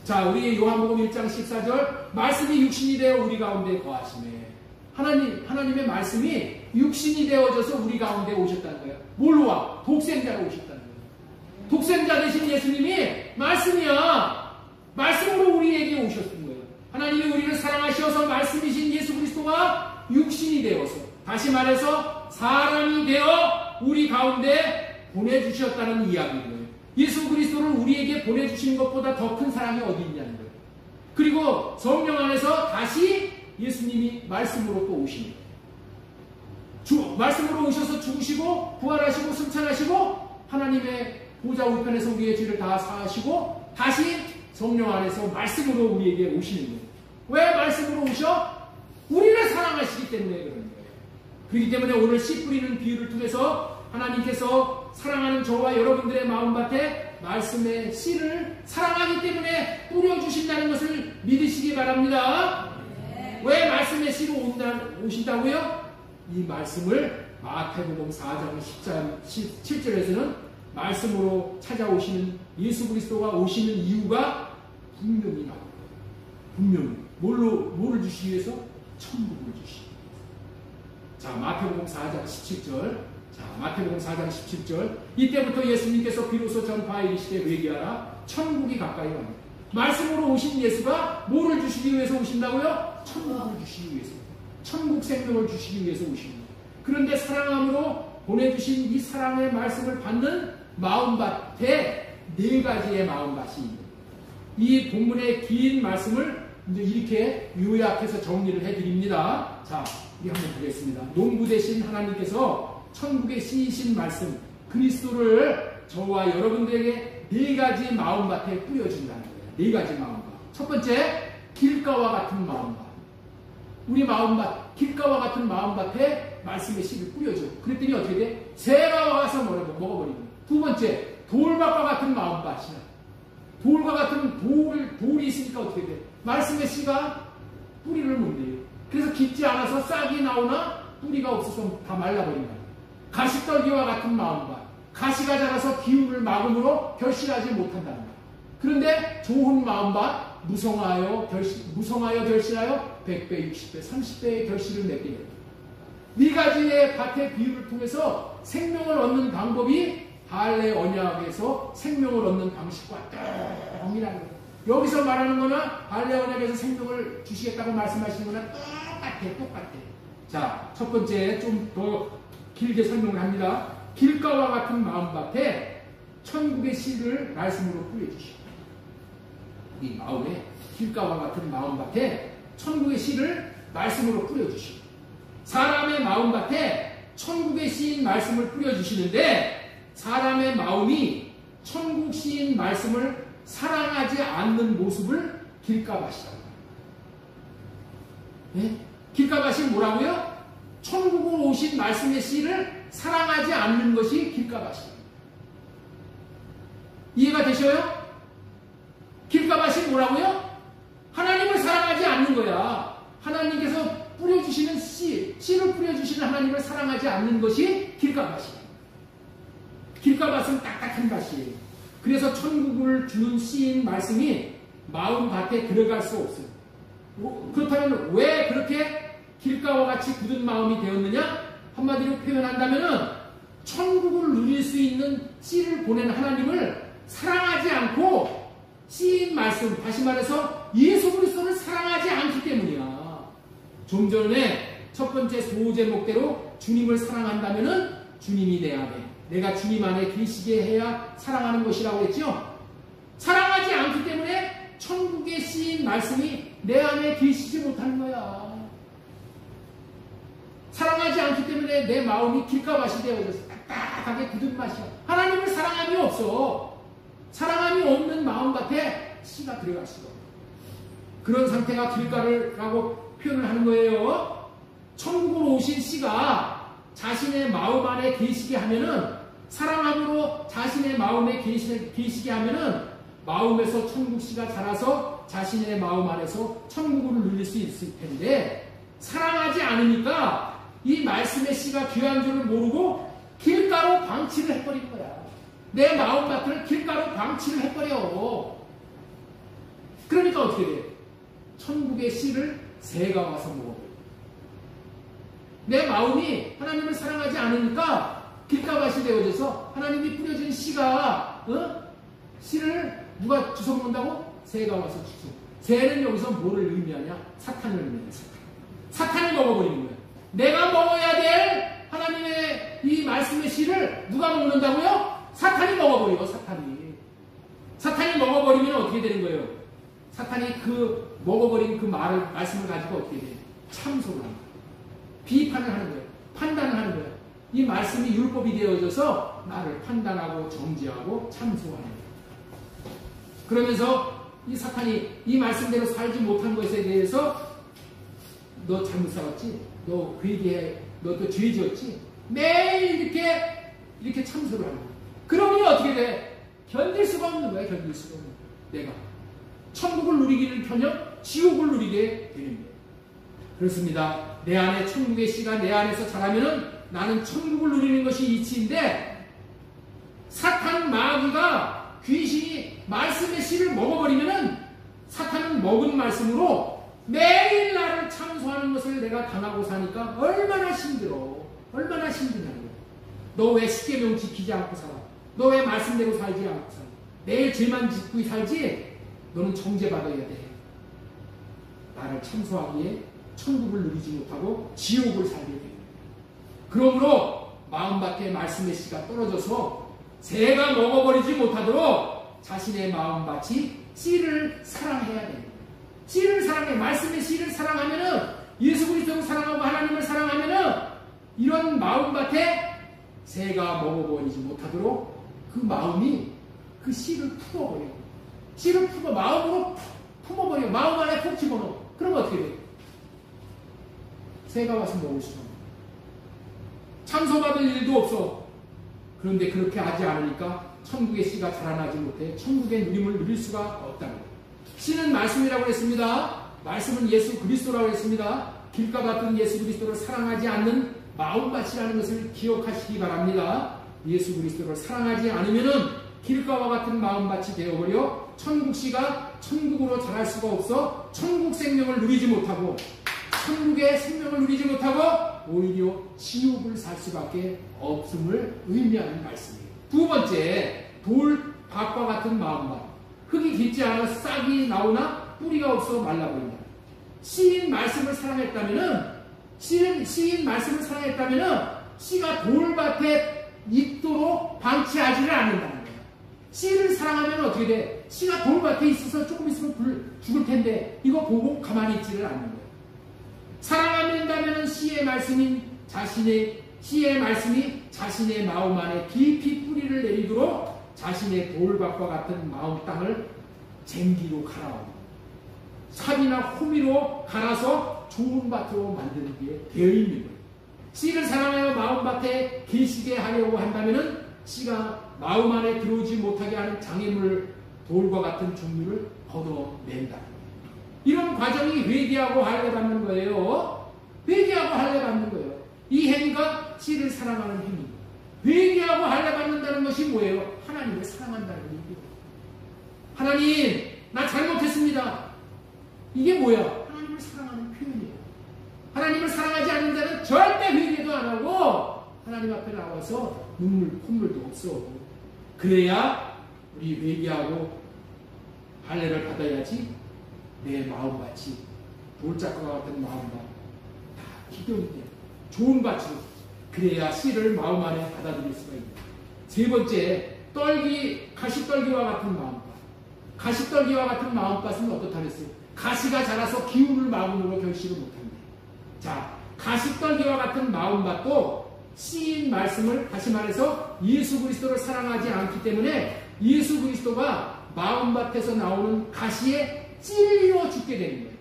자, 우리 요한복음 1장 14절, 말씀이 육신이 되어 우리 가운데 거하시네. 하나님의 말씀이 육신이 되어져서 우리 가운데 오셨다는 거예요. 뭘로 와? 독생자로 오셨다는 거예요. 독생자 되신 예수님이 말씀이야. 말씀으로 우리에게 오셨던 거예요. 하나님이 우리를 사랑하셔서 말씀이신 예수 그리스도가 육신이 되어서, 다시 말해서 사람이 되어 우리 가운데 보내주셨다는 이야기예요. 예수 그리스도를 우리에게 보내주신 것보다 더 큰 사랑이 어디 있냐는 거예요. 그리고 성령 안에서 다시 예수님이 말씀으로 또 오시는 거예요. 말씀으로 오셔서 죽으시고 부활하시고 승천하시고 하나님의 보좌 우편에서 우리의 죄를 다 사하시고 다시 성령 안에서 말씀으로 우리에게 오시는 거예요. 왜 말씀으로 오셔? 우리를 사랑하시기 때문에 그런 거예요. 그렇기 때문에 오늘 씨 뿌리는 비유를 통해서 하나님께서 사랑하는 저와 여러분들의 마음밭에 말씀의 씨를 사랑하기 때문에 뿌려주신다는 것을 믿으시기 바랍니다. 왜 말씀의 씨로 오신다고요? 이 말씀을 마태복음 4장 17절에서는 말씀으로 찾아오시는 예수 그리스도가 오시는 이유가 분명히 나옵니다. 분명히. 뭐를 주시기 위해서? 천국을 주시기 위해서. 자, 마태복음 4장 17절. 자, 마태복음 4장 17절. 이때부터 예수님께서 비로소 전파에 이르시되 회개하라. 천국이 가까이 옵니다. 말씀으로 오신 예수가 뭐를 주시기 위해서 오신다고요? 천국을 주시기 위해서. 천국 생명을 주시기 위해서 오십니다. 그런데 사랑함으로 보내주신 이 사랑의 말씀을 받는 마음밭에 네 가지의 마음밭이 있는 거예요. 이 본문의 긴 말씀을 이제 이렇게 요약해서 정리를 해드립니다. 자, 우리 한번 보겠습니다. 농부 되신 하나님께서 천국의 씨이신 말씀 그리스도를 저와 여러분들에게 네 가지 마음밭에 뿌려준다는 거예요. 네 가지 마음밭. 첫 번째, 길가와 같은 마음밭. 우리 마음밭, 길가와 같은 마음밭에 말씀의 씨를 뿌려줘. 그랬더니 어떻게 돼? 새가 와서 먹어버리는 거예요. 두 번째, 돌밭과 같은 마음밭이야. 돌과 같은 돌이 있으니까 어떻게 돼? 말씀의 씨가 뿌리를 못 내요. 그래서 깊지 않아서 싹이 나오나 뿌리가 없어서 다 말라버린다. 가시떨기와 같은 마음밭. 가시가 자라서 기운을 막음으로 결실하지 못한다는 거야. 그런데 좋은 마음밭, 무성하여 결실하여 100배, 60배, 30배의 결실을 맺게 됩니다. 네 가지의 밭의 비유를 통해서 생명을 얻는 방법이 할례 언약에서 생명을 얻는 방식과 동일한 거예요. 여기서 말하는 거나 할례 언약에서 생명을 주시겠다고 말씀하시는 거나 똑같아. 자, 첫 번째 좀 더 길게 설명을 합니다. 길가와 같은 마음밭에 천국의 씨를 말씀으로 뿌려주시오. 이 마음에 길가와 같은 마음밭에 천국의 씨를 말씀으로 뿌려주시오. 사람의 마음밭에 천국의 씨인 말씀을 뿌려주시는데 사람의 마음이 천국 씨인 말씀을 사랑하지 않는 모습을 길가밭이라고 합니다. 네? 길가밭이 뭐라고요? 천국으로 오신 말씀의 씨를 사랑하지 않는 것이 길가밭이에요. 이해가 되셔요? 길가밭이 뭐라고요? 하나님을 사랑하지 않는 거야. 하나님께서 뿌려주시는 씨를 뿌려주시는 하나님을 사랑하지 않는 것이 길가밭이에요. 길가밭은 딱딱한 밭이에요. 그래서 천국을 주는 씨인 말씀이 마음밭에 들어갈 수 없어요. 그렇다면 왜 그렇게 길가와 같이 굳은 마음이 되었느냐? 한마디로 표현한다면은 천국을 누릴 수 있는 씨를 보낸 하나님을 사랑하지 않고 씨인 말씀, 다시 말해서 예수 그리스도를 사랑하지 않기 때문이야. 좀 전에 첫 번째 소제목대로 주님을 사랑한다면은 주님이 내 안에, 내가 주님 안에 계시게 해야 사랑하는 것이라고 했죠? 사랑하지 않기 때문에 천국의 씨인 말씀이 내 안에 계시지 못하는 거야. 사랑하지 않기 때문에 내 마음이 길가밭이 되어져서 딱딱하게 굳은 맛이야. 하나님을 사랑함이 없어. 사랑함이 없는 마음밭에 씨가 들어갈 수가 없어. 그런 상태가 길가라고 표현을 하는 거예요. 천국으로 오신 씨가 자신의 마음 안에 계시게 하면은, 사랑함으로 자신의 마음에 계시게 하면은 마음에서 천국 씨가 자라서 자신의 마음 안에서 천국을 누릴 수 있을 텐데, 사랑하지 않으니까 이 말씀의 씨가 귀한 줄을 모르고 길가로 방치를 해버린 거야. 내 마음밭을 길가로 방치를 해버려. 그러니까 어떻게 돼? 천국의 씨를 새가 와서 먹어버려. 내 마음이 하나님을 사랑하지 않으니까 길가밭이 되어져서 하나님이 뿌려준 씨가 씨를 누가 주워 먹는다고? 새가 와서 주워. 새는 여기서 뭐를 의미하냐? 사탄을 의미하냐? 사탄이 먹어버리는 거야. 내가 먹어야 될 하나님의 이 말씀의 씨를 누가 먹는다고요? 사탄이 먹어버려요. 사탄이 먹어버리면 어떻게 되는 거예요? 사탄이 그 먹어버린 그 말씀을 가지고 어떻게 돼요? 참소를 하는 거예요. 비판을 하는 거예요. 판단을 하는 거예요. 이 말씀이 율법이 되어져서 나를 판단하고 정죄하고 참소하는 거예요. 그러면서 이 사탄이 이 말씀대로 살지 못한 것에 대해서 너 잘못 살았지? 너 회개해. 너 또 죄 지었지? 매일 이렇게 참소를 하는 거야. 그러니 어떻게 돼? 견딜 수가 없는 거야. 견딜 수가 없는 거야. 내가 천국을 누리기는커녕 지옥을 누리게 되는 거야. 그렇습니다. 내 안에 천국의 씨가 내 안에서 자라면은 나는 천국을 누리는 것이 이치인데, 사탄 마귀가 귀신이 말씀의 씨를 먹어버리면은 사탄은 먹은 말씀으로 매일 나를 참소하는 것을 내가 당하고 사니까 얼마나 힘들어. 얼마나 힘드냐고. 너 왜 십계명 지키지 않고 살아? 너 왜 말씀대로 살지 않고 살아? 매일 죄만 짓고 살지? 너는 정죄받아야 돼. 나를 참소하기에 천국을 누리지 못하고 지옥을 살게 됩니다. 그러므로 마음밖에 말씀의 씨가 떨어져서 새가 먹어버리지 못하도록 자신의 마음밭이 씨를 사랑해야 됩니다. 씨를 사랑해. 말씀의 씨를 사랑하면은, 예수 그리스도를 사랑하고 하나님을 사랑하면은 이런 마음밭에 새가 먹어버리지 못하도록 그 마음이 그 씨를 품어버려. 씨를 품어 마음으로 품어버려. 마음 안에 푹 집어넣어. 그러면 어떻게 돼? 새가 와서 먹을 수가 없어. 참소받을 일도 없어. 그런데 그렇게 하지 않으니까 천국의 씨가 자라나지 못해 천국의 누림을 누릴 수가 없다는 거예요. 씨는 말씀이라고 했습니다. 말씀은 예수 그리스도라고 했습니다. 길가 같은 예수 그리스도를 사랑하지 않는 마음밭이라는 것을 기억하시기 바랍니다. 예수 그리스도를 사랑하지 않으면은 길가와 같은 마음밭이 되어버려 천국 씨가 천국으로 자랄 수가 없어 천국 생명을 누리지 못하고, 천국의 생명을 누리지 못하고 오히려 지옥을 살 수밖에 없음을 의미하는 말씀이에요. 두 번째, 돌밭과 같은 마음밭. 흙이 깊지 않아 싹이 나오나 뿌리가 없어 말라버린다. 씨인 말씀을 사랑했다면은 씨인 말씀을 사랑했다면은 씨가 돌밭에 있도록 방치하지를 않는다는 거예요. 씨를 사랑하면 어떻게 돼? 씨가 돌밭에 있어서 조금 있으면 죽을 텐데 이거 보고 가만히 있지를 않는 거예요. 사랑한다면은 씨의 말씀이 자신의 마음 안에 깊이 뿌리를 내리도록 자신의 돌밭과 같은 마음 땅을 쟁기로 갈아옵니다. 삽이나 호미로 갈아서 좋은 밭으로 만드는 게 되어 있는 거예요. 씨를 사랑하여 마음밭에 계시게 하려고 한다면은 씨가 마음 안에 들어오지 못하게 하는 장애물 돌과 같은 종류를 걷어낸다. 이런 과정이 회개하고 할례 받는 거예요. 회개하고 할례 받는 거예요. 이 행위가 씨를 사랑하는 행위. 회개하고 할례 받는다는 것이 뭐예요? 하나님을 사랑한다는 얘기예요. 하나님, 나 잘못했습니다. 이게 뭐야? 하나님을 사랑하는 표현이에요. 하나님을 사랑하지 않는 자는 절대 회개도 안 하고 하나님 앞에 나와서 콧물도 없어. 그래야 우리 회개하고 할례를 받아야지 내 마음밭이 돌짝과 같은 마음밭 다 기도인데 좋은 밭으로 그래야 씨를 마음 안에 받아들일 수가 있다. 세 번째, 가시떨기와 같은 마음밭. 가시떨기와 같은 마음밭은 어떻다 그랬어요? 가시가 자라서 기운을 마음으로 결실을 못한다. 자, 가시떨기와 같은 마음밭도 씨인 말씀을 다시 말해서 예수 그리스도를 사랑하지 않기 때문에 예수 그리스도가 마음밭에서 나오는 가시에 찔려 죽게 되는 거예요.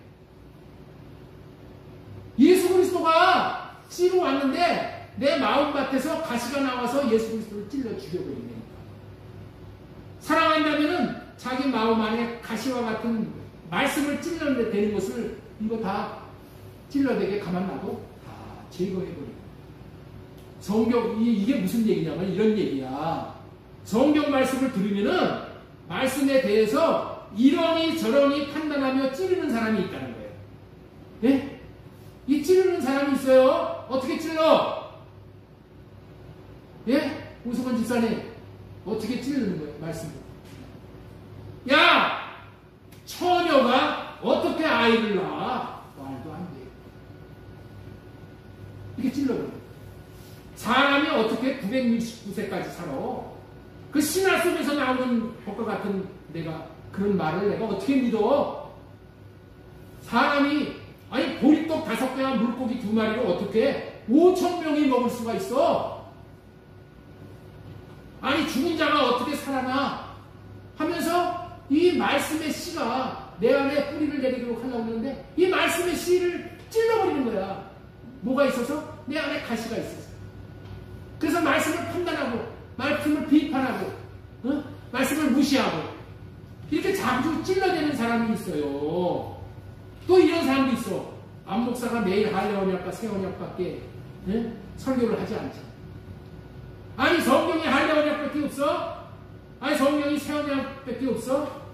예수 그리스도가 씨로 왔는데 내 마음밭에서 가시가 나와서 예수 그리스도를 찔러 죽여버리는 거예요. 사랑한다면은 자기 마음 안에 가시와 같은 말씀을 찔러내야 되는 것을 이거 다 찔러대게 가만 놔도 다 제거해버려요. 성경, 이게 무슨 얘기냐면 이런 얘기야. 성경 말씀을 들으면은 말씀에 대해서 이러니 저러니 판단하며 찌르는 사람이 있다는 거예요. 예? 이 찌르는 사람이 있어요. 어떻게 찔러? 예? 오승원 집사님, 어떻게 찌르는 거예요? 말씀을. 야! 처녀가 어떻게 아이를 낳아? 말도 안 돼. 이렇게 찔러버려요. 사람이 어떻게 969세까지 살아? 그 신화 속에서 나오는 것과 같은 내가 그런 말을 내가 어떻게 믿어? 사람이 아니 보리떡 5개와 물고기 2마리로 어떻게 5,000명이 먹을 수가 있어? 아니 죽은 자가 어떻게 살아나? 하면서 이 말씀의 씨가 내 안에 뿌리를 내리도록 하려고 하는데 이 말씀의 씨를 찔러버리는 거야. 뭐가 있어서? 내 안에 가시가 있어서. 그래서 말씀을 판단하고 말씀을 비판하고 말씀을 무시하고 이렇게 자주 찔러대는 사람이 있어요. 또 이런 사람도 있어. 안 목사가 매일 할례 언약과 새 언약밖에 설교를 하지 않죠. 아니 성경에 할례 언약밖에 없어? 아니 성경이 새 언약밖에 없어?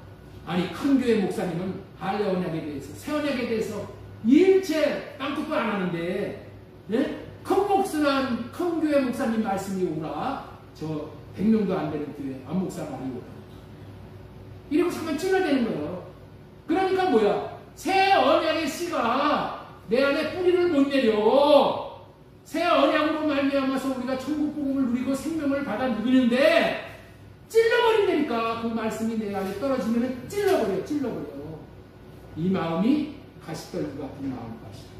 아니 큰 교회 목사님은 할례 언약에 대해서 새 언약에 대해서 일체 딴것도 안 하는데 큰 교회 목사님 말씀이 오라 저 100명도 안 되는 교회 안 목사 말이 오라 이러고 잠깐 찔러대는 거예요. 그러니까 뭐야? 새 언약의 씨가 내 안에 뿌리를 못 내려. 새 언약으로 말미암아서 우리가 천국 복음을 누리고 생명을 받아 누리는데 찔러버린다니까. 그 말씀이 내 안에 떨어지면 찔러버려. 이 마음이 가시떨기 같은 마음밭이다.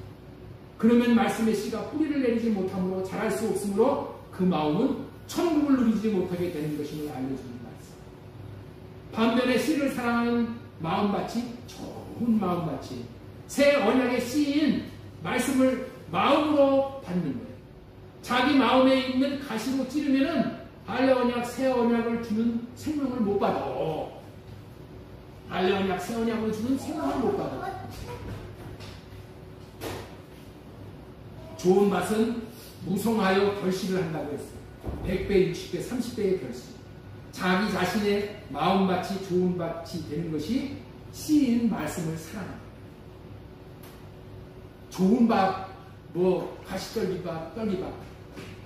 그러면 말씀의 씨가 뿌리를 내리지 못함으로 자랄 수 없으므로 그 마음은 천국을 누리지 못하게 되는 것임을 알려주는 말씀. 반면에 씨를 사랑하는 마음밭이 좋은 마음밭이 새 언약의 씨인 말씀을 마음으로 받는 거예요. 자기 마음에 있는 가시로 찌르면은 할례 언약, 새 언약을 주는 생명을 못 받아. 할례 언약, 새 언약을 주는 생명을 못 받아. 좋은 밭은 무성하여 결실을 한다고 했어요. 100배, 60배, 30배의 결실. 자기 자신의 마음밭이 좋은 밭이 되는 것이 씨인 말씀을 사랑합니다. 좋은 밭, 가시떨기밭, 떨기밭.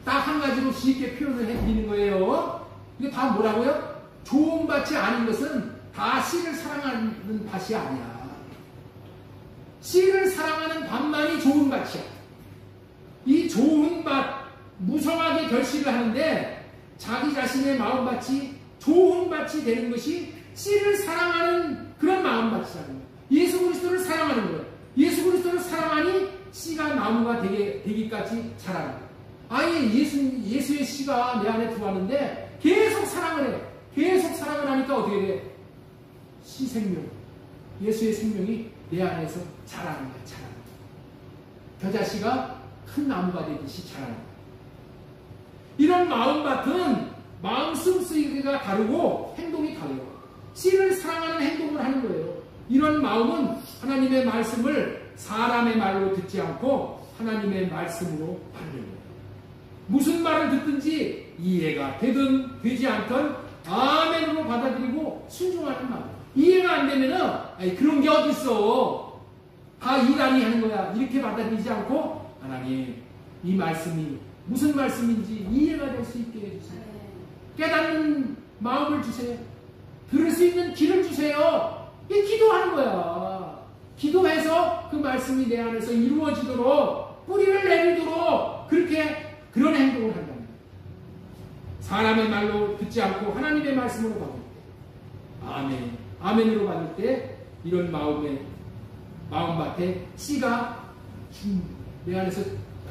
딱 한 가지로 쉽게 표현을 해드리는 거예요. 이게 다 뭐라고요? 좋은 밭이 아닌 것은 다 씨를 사랑하는 밭이 아니야. 씨를 사랑하는 밭만이 좋은 밭이야. 이 좋은 밭, 무성하게 결실을 하는데 자기 자신의 마음밭이 좋은 밭이 되는 것이 씨를 사랑하는 그런 마음밭이라는 거예요. 예수 그리스도를 사랑하는 거예요. 예수 그리스도를 사랑하니 씨가 나무가 되기까지 자라는 거예요. 아예 예수의 씨가 내 안에 들어왔는데 계속 사랑을 해. 계속 사랑을 하니까 어떻게 돼? 씨 생명, 예수의 생명이 내 안에서 자라는 거야. 자라는 거야. 겨자씨가 큰 나무가 되듯이 자라는 거야. 이런 마음밭은 마음 씀쓰기가 다르고 행동이 달라요. 씨를 사랑하는 행동을 하는 거예요. 이런 마음은 하나님의 말씀을 사람의 말로 듣지 않고 하나님의 말씀으로 받는 거예요. 무슨 말을 듣든지 이해가 되든 되지 않든 아멘으로 받아들이고 순종하는 마음. 이해가 안 되면은 아니, 그런 게 어딨어. 다 이단이 하는 거야. 이렇게 받아들이지 않고 하나님 이 말씀이 무슨 말씀인지 이해가 될 수 있게 해주세요. 깨닫는 마음을 주세요. 들을 수 있는 길을 주세요. 이게 기도하는 거야. 기도해서 그 말씀이 내 안에서 이루어지도록 뿌리를 내리도록 그런 행동을 한다는 거예요. 사람의 말로 듣지 않고 하나님의 말씀으로 받을 때 아멘, 아멘으로 받을 때 이런 마음밭에 씨가 내 안에서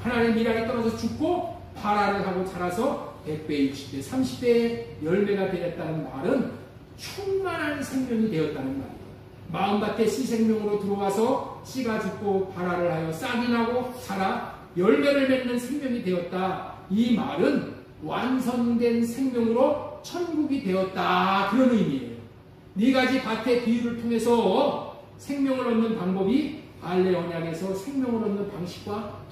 하나님의 미랄이 떨어져 죽고 발화를 하고 자라서 100배, 60배, 30배의 열매가 되었다는 말은 충만한 생명이 되었다는 말이에요. 마음밭에 씨 생명으로 들어와서 씨가 죽고 발화를 하여 싹이 나고 자라 열매를 맺는 생명이 되었다. 이 말은 완성된 생명으로 천국이 되었다. 그런 의미예요. 네 가지 밭의 비유를 통해서 생명을 얻는 방법이 할례 언약에서 생명을 얻는 방식과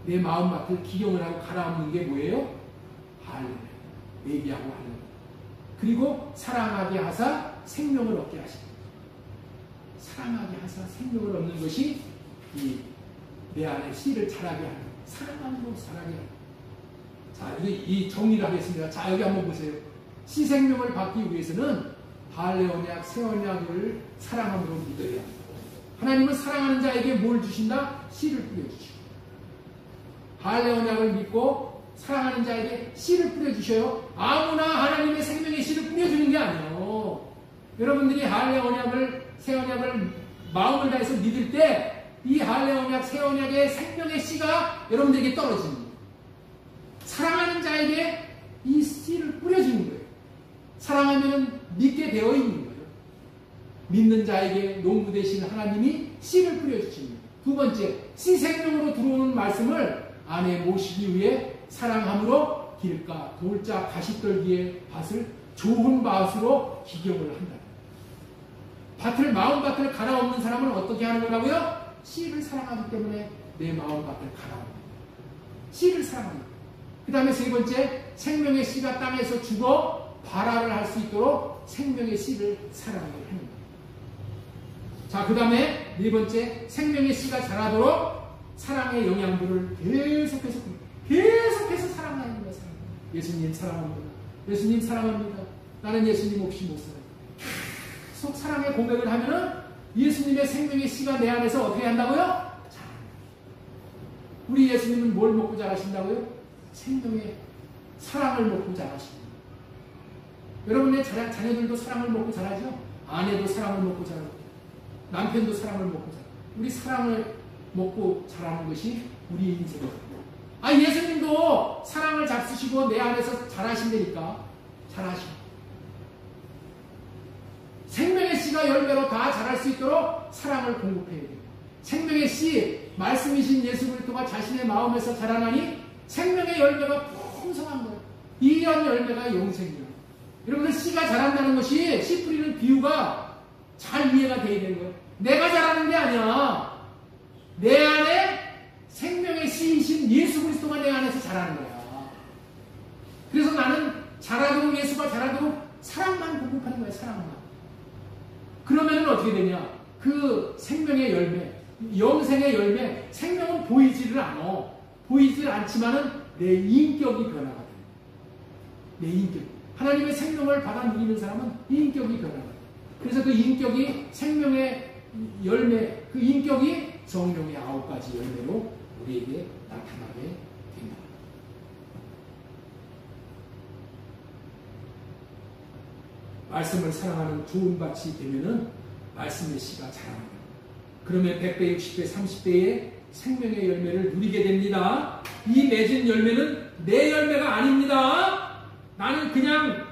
내 마음밭을 기경을 하고 갈아엎는 게 뭐예요? 할례, 예비하고 할례. 그리고 사랑하게 하사 생명을 얻게 하십니다. 사랑하게 하사 생명을 얻는 것이 내 안에 씨를 자라게 하는 사랑함으로 자라게 하는. 자, 이 정리를 하겠습니다. 자, 여기 한번 보세요. 씨 생명을 받기 위해서는 할례 언약, 새 언약을 사랑함으로 믿어야 합니다. 하나님은 사랑하는 자에게 뭘 주신다? 씨를 뿌려주시고. 할례 언약을 믿고 사랑하는 자에게 씨를 뿌려주셔요. 아무나 하나님의 생명의 씨를 뿌려주는 게 아니에요. 여러분들이 할례 언약을, 새 언약을 마음을 다해서 믿을 때 이 할례 언약, 새 언약의 생명의 씨가 여러분들에게 떨어지는 거예요. 사랑하는 자에게 이 씨를 뿌려주는 거예요. 사랑하면 믿게 되어 있는 거예요. 믿는 자에게 농부 되신 하나님이 씨를 뿌려주시는 거예요. 두 번째, 씨 생명으로 들어오는 말씀을 안에 모시기 위해 사랑함으로 길가, 돌자, 가시떨기의 밭을 좋은 밭으로 기경을 한다. 마음밭을 갈아엎는 사람은 어떻게 하는 거라고요? 씨를 사랑하기 때문에 내 마음밭을 갈아엎는 거예요. 씨를 사랑합니다. 그 다음에 세 번째, 생명의 씨가 땅에서 죽어 발화를 할 수 있도록 생명의 씨를 사랑하게 하는 거예요. 자, 그 다음에 네 번째, 생명의 씨가 자라도록 사랑의 영양분을 계속해서 사랑하는 거예요. 예수님 사랑합니다. 예수님 사랑합니다. 나는 예수님 없이 못 살아요. 계속 사랑의 고백을 하면은 예수님의 생명의 씨가 내 안에서 어떻게 한다고요? 우리 예수님은 뭘 먹고 자라신다고요? 생명의 사랑을 먹고 자라십니다. 여러분의 자녀들도 사랑을 먹고 자라죠? 아내도 사랑을 먹고 자라고 남편도 사랑을 먹고 자라고 우리 사랑을 먹고 자라는 것이 우리 인생입니다. 예수님도 사랑을 잡수시고 내 안에서 자라신다니까. 자라시고 생명의 씨가 열매로 다 자랄 수 있도록 사랑을 공급해야 돼요. 생명의 씨, 말씀이신 예수 그리스도가 자신의 마음에서 자라나니 생명의 열매가 풍성한 거예요. 이 열매가 영생이에요. 여러분들 씨가 자란다는 것이 씨 뿌리는 비유가 잘 이해가 돼야 되는 거예요. 내가 자라는 게 아니야. 내 안에 생명의 씨이신 예수 그리스도가 내 안에서 자라는 거야. 그래서 나는 자라도록 예수가 자라도록 사랑만 공급하는 거야. 사랑만. 그러면 어떻게 되냐? 그 생명의 열매, 영생의 열매, 생명은 보이지를 않아. 보이질 않지만은 내 인격이 변화가 돼. 내 인격. 하나님의 생명을 받아 누리는 사람은 인격이 변화가 돼. 그래서 그 인격이 생명의 열매, 그 인격이 성령의 9가지 열매로 우리에게 나타나게 된다. 말씀을 사랑하는 좋은 밭이 되면은 말씀의 씨가 자랍니다. 그러면 100배, 60배, 30배의 생명의 열매를 누리게 됩니다. 이 맺은 열매는 내 열매가 아닙니다. 나는 그냥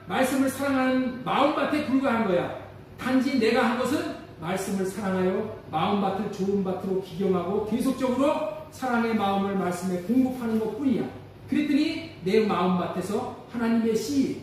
말씀을 사랑하는 마음밭에 불과한 거야. 단지 내가 한 것은 말씀을 사랑하여 마음밭을 좋은 밭으로 기경하고 계속적으로 사랑의 마음을 말씀에 공급하는 것 뿐이야. 그랬더니 내 마음밭에서 하나님의 씨,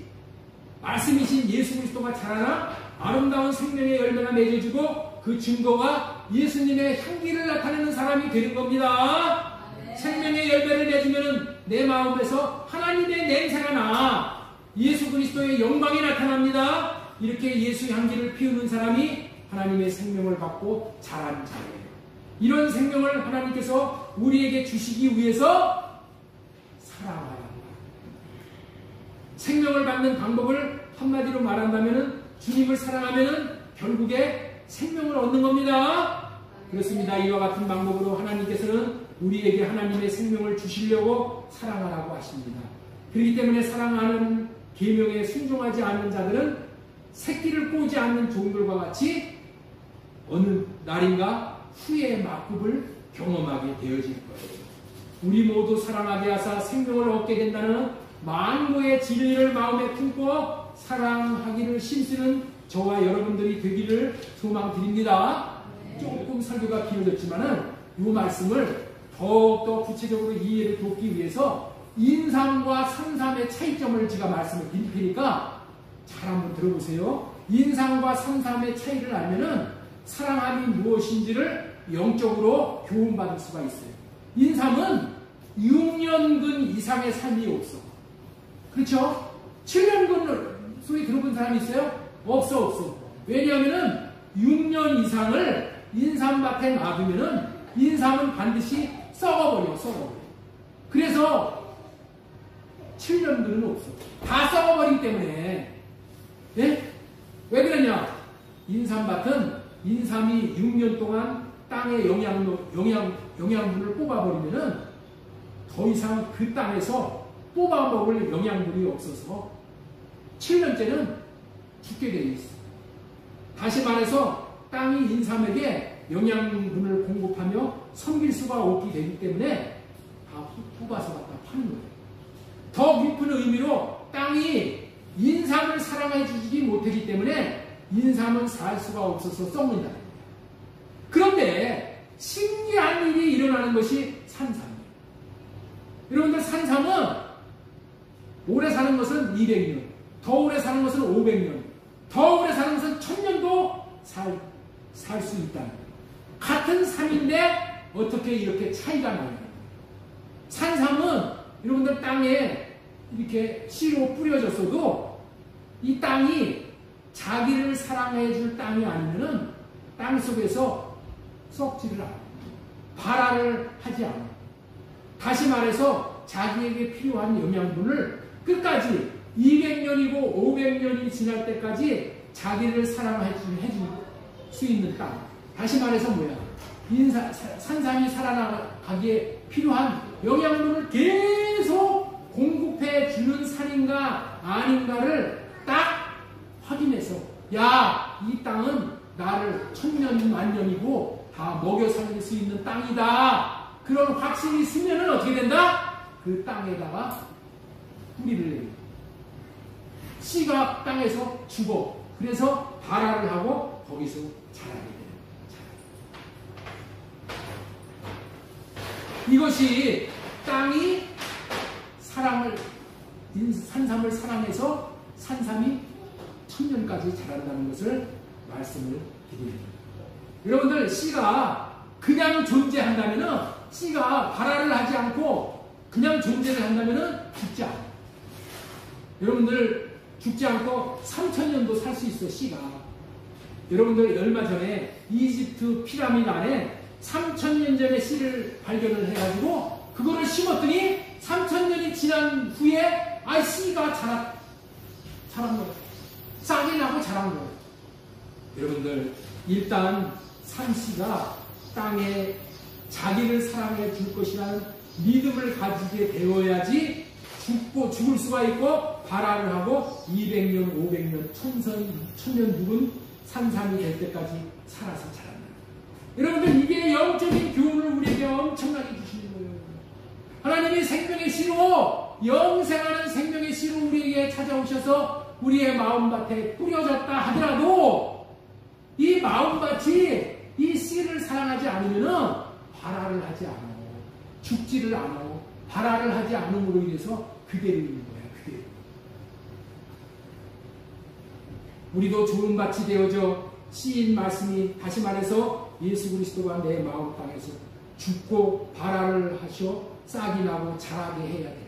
말씀이신 예수 그리스도가 자라나 아름다운 생명의 열매가 맺어지고 그 증거가 예수님의 향기를 나타내는 사람이 되는 겁니다. 생명의 열매를 맺으면 내 마음에서 하나님의 냄새가 나 예수 그리스도의 영광이 나타납니다. 이렇게 예수 향기를 피우는 사람이 하나님의 생명을 받고 자란 자예요. 이런 생명을 하나님께서 우리에게 주시기 위해서 사랑하라. 생명을 받는 방법을 한마디로 말한다면 주님을 사랑하면 결국에 생명을 얻는 겁니다. 그렇습니다. 이와 같은 방법으로 하나님께서는 우리에게 하나님의 생명을 주시려고 사랑하라고 하십니다. 그렇기 때문에 사랑하는 계명에 순종하지 않는 자들은 새끼를 꼬지 않는 종들과 같이 어느 날인가 후의 막급을 경험하게 되어질 거예요. 우리 모두 사랑하게 하사 생명을 얻게 된다는 만고의 진리를 마음에 품고 사랑하기를 힘쓰는 저와 여러분들이 되기를 소망드립니다. 조금 설교가 길어졌지만은 이 말씀을 더욱더 구체적으로 이해를 돕기 위해서 인삼과 산삼의 차이점을 제가 말씀을 드릴 테니까 잘 한번 들어보세요. 인삼과 산삼의 차이를 알면은 사랑함이 무엇인지를 영적으로 교훈받을 수가 있어요. 인삼은 6년근 이상의 삶이 없어. 그렇죠? 7년근 소리 들어본 사람이 있어요? 없어. 왜냐하면은 6년 이상을 인삼밭에 놔두면은 인삼은 반드시 썩어버려. 그래서 7년근은 없어. 다 썩어버리기 때문에. 예? 왜 그러냐? 인삼밭은 인삼이 6년 동안 땅의 영양분을 뽑아버리면은 더 이상 그 땅에서 뽑아먹을 영양분이 없어서 7년째는 죽게 되어 있어. 다시 말해서 땅이 인삼에게 영양분을 공급하며 섬길 수가 없게 되기 때문에 다 뽑아서 갖다 파는 거예요. 더 깊은 의미로 땅이 인삼을 사랑해 주지 못하기 때문에 인삼은 살 수가 없어서 썩는다. 그런데 신기한 일이 일어나는 것이 산삼이에요. 여러분들 산삼은 오래 사는 것은 200년, 더 오래 사는 것은 500년, 더 오래 사는 것은 1000년도 살 수 있다. 같은 삼인데 어떻게 이렇게 차이가 나냐. 산삼은 여러분들 땅에 이렇게 씨로 뿌려졌어도 이 땅이 자기를 사랑해 줄 땅이 아니면은 땅 속에서 썩지를 않아. 발화를 하지 않아. 다시 말해서 자기에게 필요한 영양분을 끝까지 200년이고 500년이 지날 때까지 자기를 사랑해 줄 수 있는 땅. 다시 말해서 뭐야? 산삼이 살아나가기에 필요한 영양분을 계속 공급해 주는 산인가 아닌가를 딱 확인해서 야, 이 땅은 나를 1000년 만년이고 다 먹여 살릴 수 있는 땅이다. 그런 확신이 있으면 어떻게 된다? 그 땅에다가 뿌리를 내요. 씨가 땅에서 죽어. 그래서 발화를 하고 거기서 자라게 돼요. 이것이 땅이 산삼을 사랑해서 산삼이 1000년까지 자란다는 것을 말씀을 드립니다. 여러분들 씨가 그냥 존재한다면은 씨가 발화를 하지 않고 그냥 존재를 한다면은 죽지 않아요. 여러분들 죽지 않고 3000년도 살 수 있어. 씨가. 여러분들 얼마 전에 이집트 피라미드 안에 3000년 전에 씨를 발견을 해가지고 그거를 심었더니 3000년이 지난 후에 씨가 자란 거예요. 싹이 나고 자란 거예요. 여러분들 일단 산씨가 땅에 자기를 사랑해 줄 것이라는 믿음을 가지게 되어야지 죽을 수가 있고 발화를 하고 200년, 500년, 1000년 죽은 산삼이 될 때까지 살아서 자란다. 여러분들 이게 영적인 교훈을 우리에게 엄청나게 주시는 거예요. 하나님이 생명의 씨로 영생하는 생명의 씨로 우리에게 찾아오셔서 우리의 마음밭에 뿌려졌다 하더라도 이 마음밭이 이 씨를 사랑하지 않으면은 발화를 하지 않아. 죽지를 않아. 발화를 하지 않음으로 인해서 그대로 있는 거야. 그대로. 우리도 좋은 밭이 되어져 씨인 말씀이 다시 말해서 예수 그리스도가 내 마음 땅에서 죽고 발화를 하셔 싹이 나고 자라게 해야 됩니다.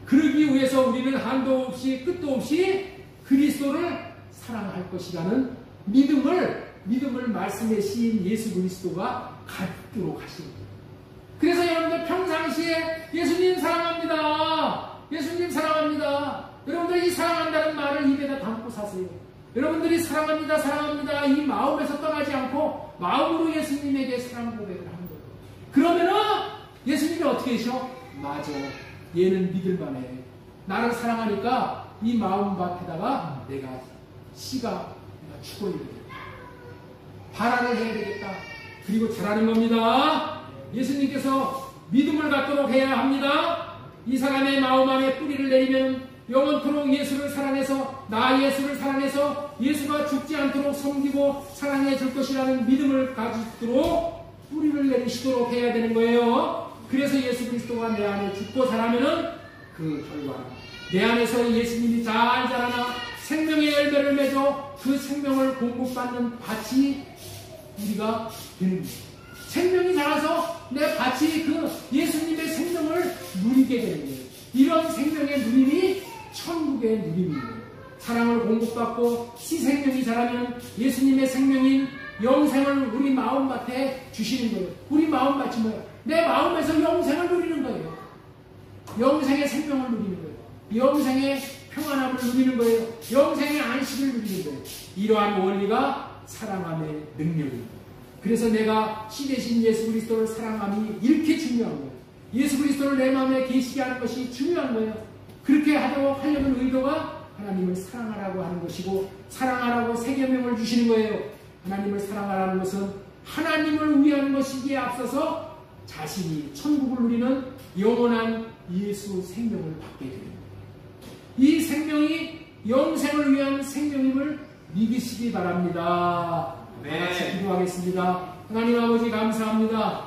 그러기 위해서 우리는 한도 없이 끝도 없이 그리스도를 사랑할 것이라는 믿음을 말씀의 시인 예수 그리스도가 갖도록 하십니다. 그래서 여러분들 평상시에 예수님 사랑합니다. 예수님 사랑합니다. 여러분들 이 사랑한다는 말을 입에다 담고 사세요. 여러분들이 사랑합니다. 사랑합니다. 이 마음에서 떠나지 않고 마음으로 예수님에게 사랑 고백을 하는 거예요. 그러면은 예수님이 어떻게 하셔? 맞아. 얘는 믿을만해. 나를 사랑하니까 이 마음밭에다가 내가 죽어야 되겠다. 발화를 해야 되겠다. 그리고 자라는 겁니다. 예수님께서 믿음을 갖도록 해야 합니다. 이 사람의 마음 안에 뿌리를 내리면 영원토록 예수를 사랑해서 나 예수를 사랑해서 예수가 죽지 않도록 섬기고 사랑해 줄 것이라는 믿음을 가지도록 뿌리를 내리시도록 해야 되는 거예요. 그래서 예수 그리스도가 내 안에 죽고 자라면은 그 결과는 내 안에서 예수님이 잘 자라나 생명의 열매를 맺어 그 생명을 공급받는 밭이 우리가 되는 거예요. 생명이 자라서 내 밭이 그 예수님의 생명을 누리게 되는 거예요. 이런 생명의 누림이 천국의 누림이에요. 사랑을 공급받고 시 생명이 자라면 예수님의 생명인 영생을 우리 마음밭에 주시는 거예요. 우리 마음밭이 뭐예요? 내 마음에서 영생을 누리는 거예요. 영생의 생명을 누리는 거예요. 영생의 평안함을 누리는 거예요. 영생의 안식을 누리는 거예요. 이러한 원리가 사랑함의 능력입니다. 그래서 내가 시 대신 예수 그리스도를 사랑함이 이렇게 중요한 거예요. 예수 그리스도를 내 마음에 계시게 하는 것이 중요한 거예요. 그렇게 하려는 의도가 하나님을 사랑하라고 하는 것이고 사랑하라고 새 계명을 주시는 거예요. 하나님을 사랑하라는 것은 하나님을 위한 것이기에 앞서서 자신이 천국을 누리는 영원한 예수 생명을 받게 됩니다. 이 생명이 영생을 위한 생명임을 믿으시기 바랍니다. 다 같이 기도하겠습니다. 하나님 아버지 감사합니다.